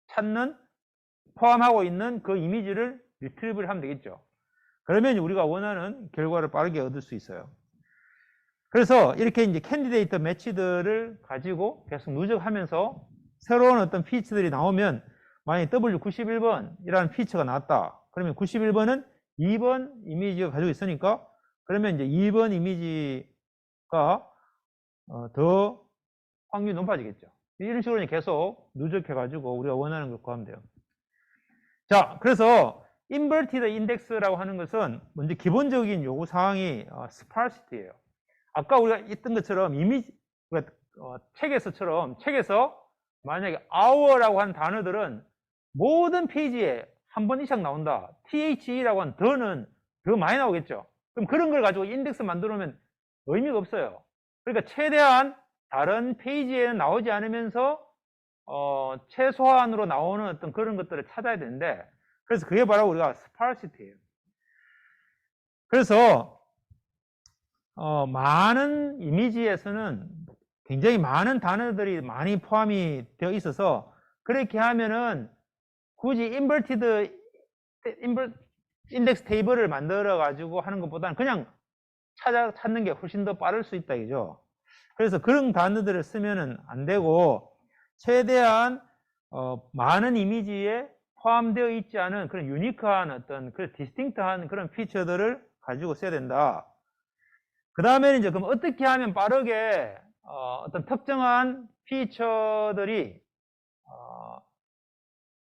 찾는 포함하고 있는 그 이미지를 리트리브를 하면 되겠죠. 그러면 우리가 원하는 결과를 빠르게 얻을 수 있어요. 그래서 이렇게 이제 캔디데이터 매치들을 가지고 계속 누적하면서 새로운 어떤 피처들이 나오면 만약에 W91번이라는 피처가 나왔다. 그러면 91번은 2번 이미지가 가지고 있으니까 그러면 이제 2번 이미지가 더 확률이 높아지겠죠. 이런 식으로 계속 누적해가지고 우리가 원하는 걸 구하면 돼요. 자, 그래서 inverted index라고 하는 것은 먼저 기본적인 요구 사항이 sparsity예요. 아까 우리가 했던 것처럼 이미지 책에서 만약에 hour라고 하는 단어들은 모든 페이지에 한 번 이상 나온다. the라고 하는 더는 더 많이 나오겠죠. 그럼 그런 걸 가지고 인덱스 만들어 놓으면 의미가 없어요. 그러니까 최대한 다른 페이지에는 나오지 않으면서 최소한으로 나오는 어떤 그런 것들을 찾아야 되는데 그래서 그게 바로 우리가 sparsity예요. 그래서 많은 이미지에서는 굉장히 많은 단어들이 많이 포함이 되어 있어서 그렇게 하면은 굳이 인덱스 테이블을 만들어 가지고 하는 것보다는 그냥 찾는 게 훨씬 더 빠를 수 있다 이죠. 그래서 그런 단어들을 쓰면은 안 되고 최대한 많은 이미지에 포함되어 있지 않은 그런 유니크한 어떤 그런 디스팅트한 그런 피처들을 가지고 써야 된다. 그 다음에 이제 그럼 어떻게 하면 빠르게 어떤 특정한 피처들이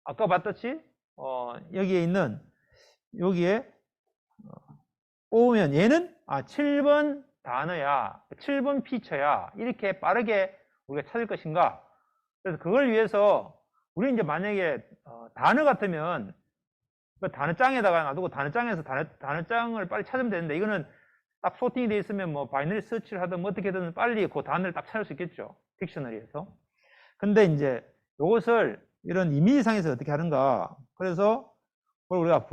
아까 봤듯이 여기에 있는 여기에 뽑으면 얘는 7번 단어야, 7번 피처야 이렇게 빠르게 우리가 찾을 것인가. 그래서 그걸 위해서 우리 이제 만약에 단어 같으면 그 단어장에다가 놔두고 단어장에서 단어장을 빨리 찾으면 되는데 이거는 딱 소팅이 돼 있으면 뭐 바이너리 서치를 하든 뭐 어떻게든 빨리 그 단어를 딱 찾을 수 있겠죠. 딕셔너리에서. 근데 이제 이것을 이런 이미지상에서 어떻게 하는가. 그래서 우리가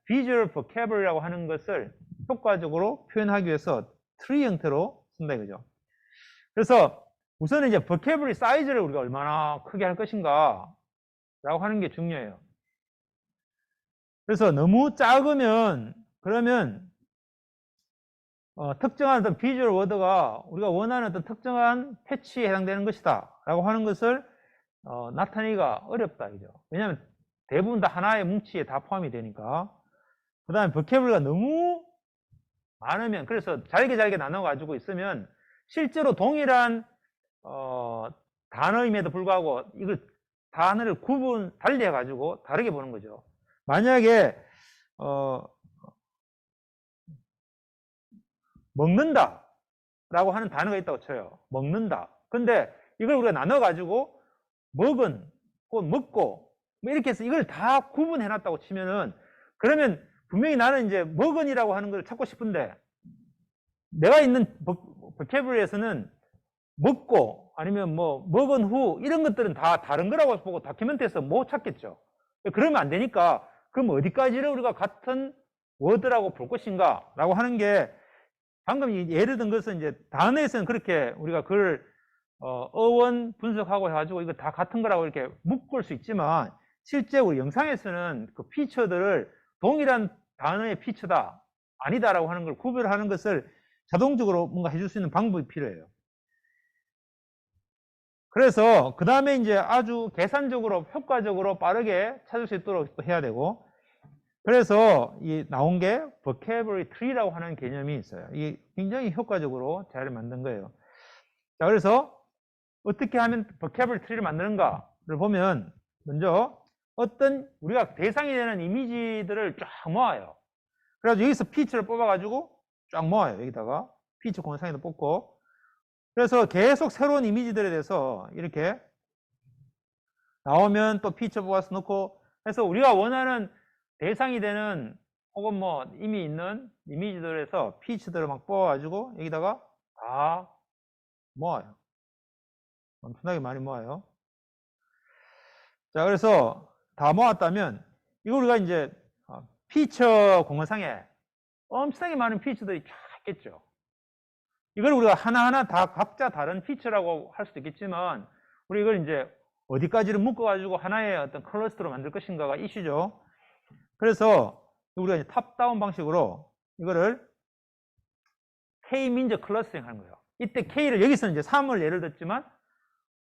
비주얼 버캐블이라고 하는 것을 효과적으로 표현하기 위해서 트리 형태로 쓴다 이거죠. 그래서 우선은 이제 버캐블리 사이즈를 우리가 얼마나 크게 할 것인가 라고 하는 게 중요해요. 그래서 너무 작으면 그러면 특정한 어떤 비주얼 워드가 우리가 원하는 어떤 특정한 패치에 해당되는 것이다 라고 하는 것을 나타내기가 어렵다 이죠. 왜냐하면 대부분 다 하나의 뭉치에 다 포함이 되니까. 그 다음에 버캐블리가 너무 많으면 그래서 잘게 나눠 가지고 있으면 실제로 동일한 단어임에도 불구하고 이걸 단어를 달리 해가지고 다르게 보는 거죠. 만약에 먹는다 라고 하는 단어가 있다고 쳐요. 먹는다. 근데 이걸 우리가 나눠 가지고 먹은 혹은 먹고 뭐 이렇게 해서 이걸 다 구분해 놨다고 치면은 그러면 분명히 나는 이제 먹은이라고 하는 걸 찾고 싶은데 내가 있는 버캐블리에서는 먹고 아니면 뭐 먹은 후 이런 것들은 다 다른 거라고 보고 다큐멘트에서 못 찾겠죠. 그러면 안 되니까 그럼 어디까지를 우리가 같은 워드라고 볼 것인가 라고 하는 게 방금 예를 든 것은 이제 단어에서는 그렇게 우리가 그걸 어원 분석하고 해가지고 이거 다 같은 거라고 이렇게 묶을 수 있지만 실제 우리 영상에서는 그 피처들을 동일한 단어의 피처다 아니다라고 하는 걸 구별하는 것을 자동적으로 뭔가 해줄 수 있는 방법이 필요해요. 그래서 그 다음에 이제 아주 계산적으로 효과적으로 빠르게 찾을 수 있도록 또 해야 되고 그래서 이 나온 게 vocabulary tree라고 하는 개념이 있어요. 이게 굉장히 효과적으로 잘 만든 거예요. 자, 그래서 어떻게 하면 vocabulary tree를 만드는가를 보면 먼저 어떤 우리가 대상이 되는 이미지들을 쫙 모아요. 그래서 여기서 피처를 뽑아가지고 쫙 모아요. 여기다가 피처 공상에도 뽑고 그래서 계속 새로운 이미지들에 대해서 이렇게 나오면 또 피처 뽑아서 넣고 해서 우리가 원하는 대상이 되는 혹은 뭐 이미 있는 이미지들에서 피처들을 막 뽑아가지고 여기다가 다 모아요. 엄청나게 많이 모아요. 자, 그래서 다 모았다면 이거 우리가 이제 피처 공간상에 엄청나게 많은 피처들이 쫙 있겠죠. 이걸 우리가 하나하나 다 각자 다른 피처라고 할 수도 있겠지만 우리 이걸 이제 어디까지를 묶어가지고 하나의 어떤 클러스터로 만들 것인가가 이슈죠. 그래서 우리가 이제 탑다운 방식으로 이거를 K-민즈 클러스터링 하는 거예요. 이때 K를 여기서는 이제 3을 예를 들었지만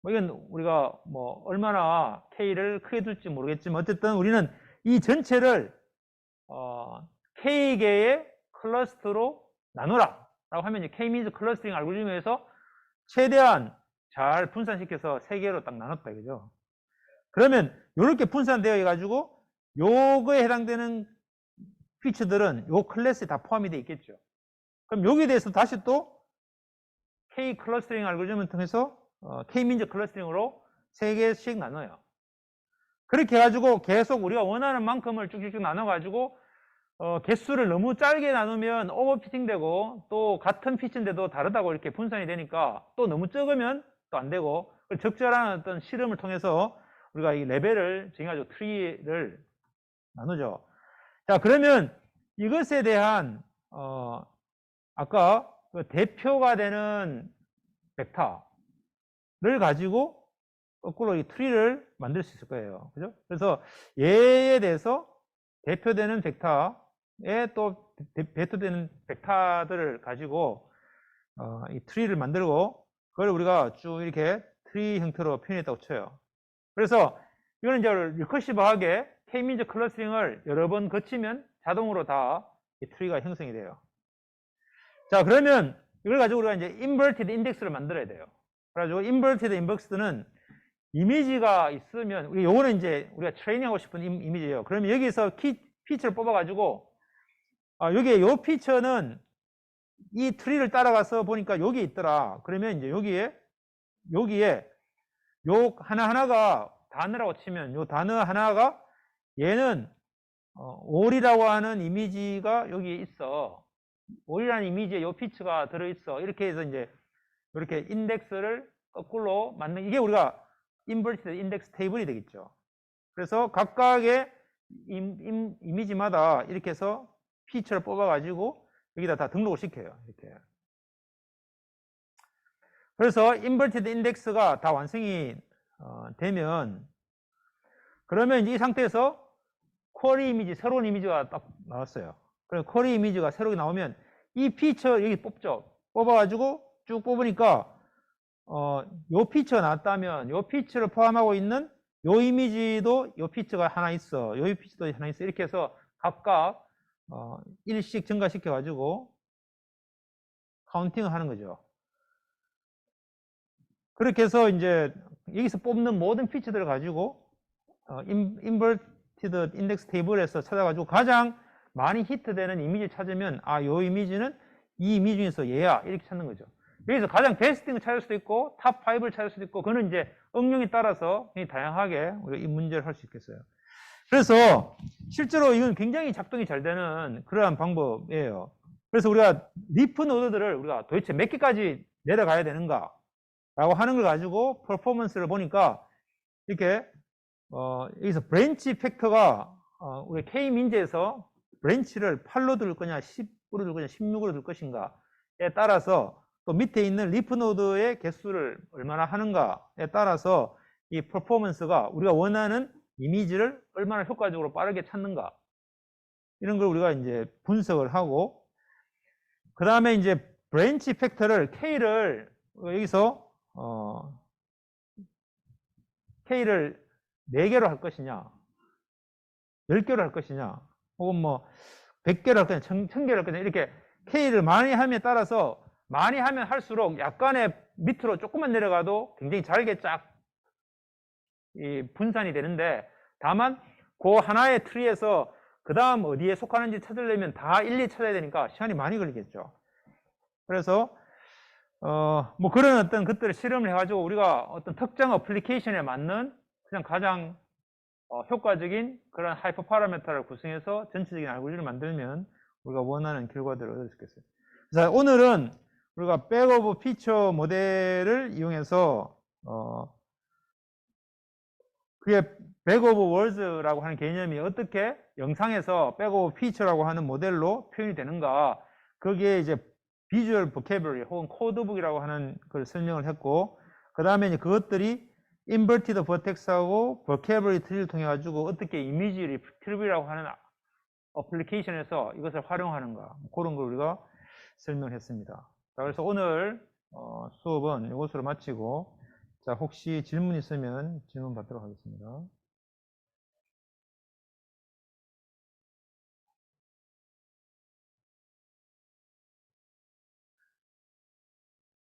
뭐 이건 우리가 뭐 얼마나 K를 크게 둘지 모르겠지만 어쨌든 우리는 이 전체를 K개의 클러스터로 나누라 라고 하면 이제 K-민즈 클러스터링 알고리즘에서 최대한 잘 분산시켜서 3개로 딱 나눴다 이거죠. 그러면 이렇게 분산되어 가지고 요거에 해당되는 피처들은 요 클래스에 다 포함이 되어 있겠죠. 그럼 여기에 대해서 다시 또 K 클러스터링 알고리즘을 통해서 K-민즈 클러스터링으로 3개씩 나눠요. 그렇게 해가지고 계속 우리가 원하는 만큼을 쭉쭉쭉 나눠가지고 개수를 너무 짧게 나누면 오버피팅 되고 또 같은 피처인데도 다르다고 이렇게 분산이 되니까 또 너무 적으면 또 안 되고 적절한 어떤 실험을 통해서 우리가 이 레벨을 정해가지고 트리를 나누죠. 자, 그러면 이것에 대한 아까 그 대표가 되는 벡터를 가지고 거꾸로 이 트리를 만들 수 있을 거예요. 그죠? 그래서 얘에 대해서 대표되는 벡터에 또 대표되는 벡터들을 가지고 이 트리를 만들고 그걸 우리가 쭉 이렇게 트리 형태로 표현했다고 쳐요. 그래서 이거는 이제 리커시브하게 K-민즈 클러스터링을 여러 번 거치면 자동으로 다 이 트리가 형성이 돼요. 자, 그러면 이걸 가지고 우리가 이제 인버티드 인덱스를 만들어야 돼요. 그래가지고 인버티드 인덱스는 이미지가 있으면, 요거는 이제 우리가 트레이닝하고 싶은 이미지예요. 그러면 여기서 피처를 뽑아가지고, 여기에 요 피처는 이 트리를 따라가서 보니까 여기 있더라. 그러면 이제 여기에 요 하나하나가 단어라고 치면 요 단어 하나가 얘는 올이라고 하는 이미지가 여기에 있어. 올이라는 이미지에 요 피처가 들어있어. 이렇게 해서 이제 이렇게 인덱스를 거꾸로 만든, 이게 우리가 인버티드 인덱스 테이블이 되겠죠. 그래서 각각의 이미지마다 이렇게 해서 피처를 뽑아가지고 여기다 다 등록을 시켜요. 이렇게. 그래서 인버티드 인덱스가 다 완성이 되면, 그러면 이제 이 상태에서 쿼리 이미지, 새로운 이미지가 딱 나왔어요. 그래서 쿼리 이미지가 새롭게 나오면 이 피처 여기 뽑죠. 뽑아가지고 쭉 뽑으니까 요 피처가 나왔다면 요 피처를 포함하고 있는 요 이미지도 요 피처가 하나 있어. 요 피처도 하나 있어. 이렇게 해서 각각 1씩 증가시켜 가지고 카운팅을 하는 거죠. 그렇게 해서 이제 여기서 뽑는 모든 피처들을 가지고 인버티드 인덱스 테이블에서 찾아가지고 가장 많이 히트되는 이미지 찾으면 요 이미지는 이 이미지 중에서 얘야 이렇게 찾는 거죠. 여기서 가장 베스트를 찾을 수도 있고 탑 5를 찾을 수도 있고, 그거는 이제 응용에 따라서 다양하게 우리가 이 문제를 할 수 있겠어요. 그래서 실제로 이건 굉장히 작동이 잘 되는 그러한 방법이에요. 그래서 우리가 리프 노드들을 우리가 도대체 몇 개까지 내려가야 되는가 라고 하는 걸 가지고 퍼포먼스를 보니까 이렇게 여기서 브랜치 팩터가 우리 K-민즈에서 브랜치를 8로 둘 거냐 10으로 둘 거냐 16으로 둘 것인가에 따라서, 또 밑에 있는 리프 노드의 개수를 얼마나 하는가에 따라서 이 퍼포먼스가 우리가 원하는 이미지를 얼마나 효과적으로 빠르게 찾는가, 이런 걸 우리가 이제 분석을 하고, 그 다음에 이제 브랜치 팩터를 K를 여기서 K를 4개로 할 것이냐 10개로 할 것이냐 혹은 뭐 100개로 할 거냐 1000개로 할 거냐, 이렇게 K를 많이 함에 따라서 많이 하면 할수록 약간의 밑으로 조금만 내려가도 굉장히 잘게 쫙 분산이 되는데, 다만 그 하나의 트리에서 그 다음 어디에 속하는지 찾으려면 다 일일이 찾아야 되니까 시간이 많이 걸리겠죠. 그래서 뭐 그런 어떤 것들을 실험을 해가지고 우리가 어떤 특정 어플리케이션에 맞는 그냥 가장 효과적인 그런 하이퍼 파라미터를 구성해서 전체적인 알고리즘을 만들면 우리가 원하는 결과들을 얻을 수 있겠어요. 자, 오늘은 우리가 백 오브 피처 모델을 이용해서 그게 백 오브 월즈라고 하는 개념이 어떻게 영상에서 백 오브 피처라고 하는 모델로 표현이 되는가, 거기에 이제 비주얼 보캐블러리 혹은 코드북이라고 하는 걸 설명을 했고, 그 다음에 이제 그것들이 인버티드 버텍스하고 보캐블러리 트리를 통해 가지고 어떻게 이미지 리트리브라고 하는 어플리케이션에서 이것을 활용하는가, 그런 걸 우리가 설명을 했습니다. 자, 그래서 오늘 수업은 이것으로 마치고, 자, 혹시 질문 있으면 질문 받도록 하겠습니다.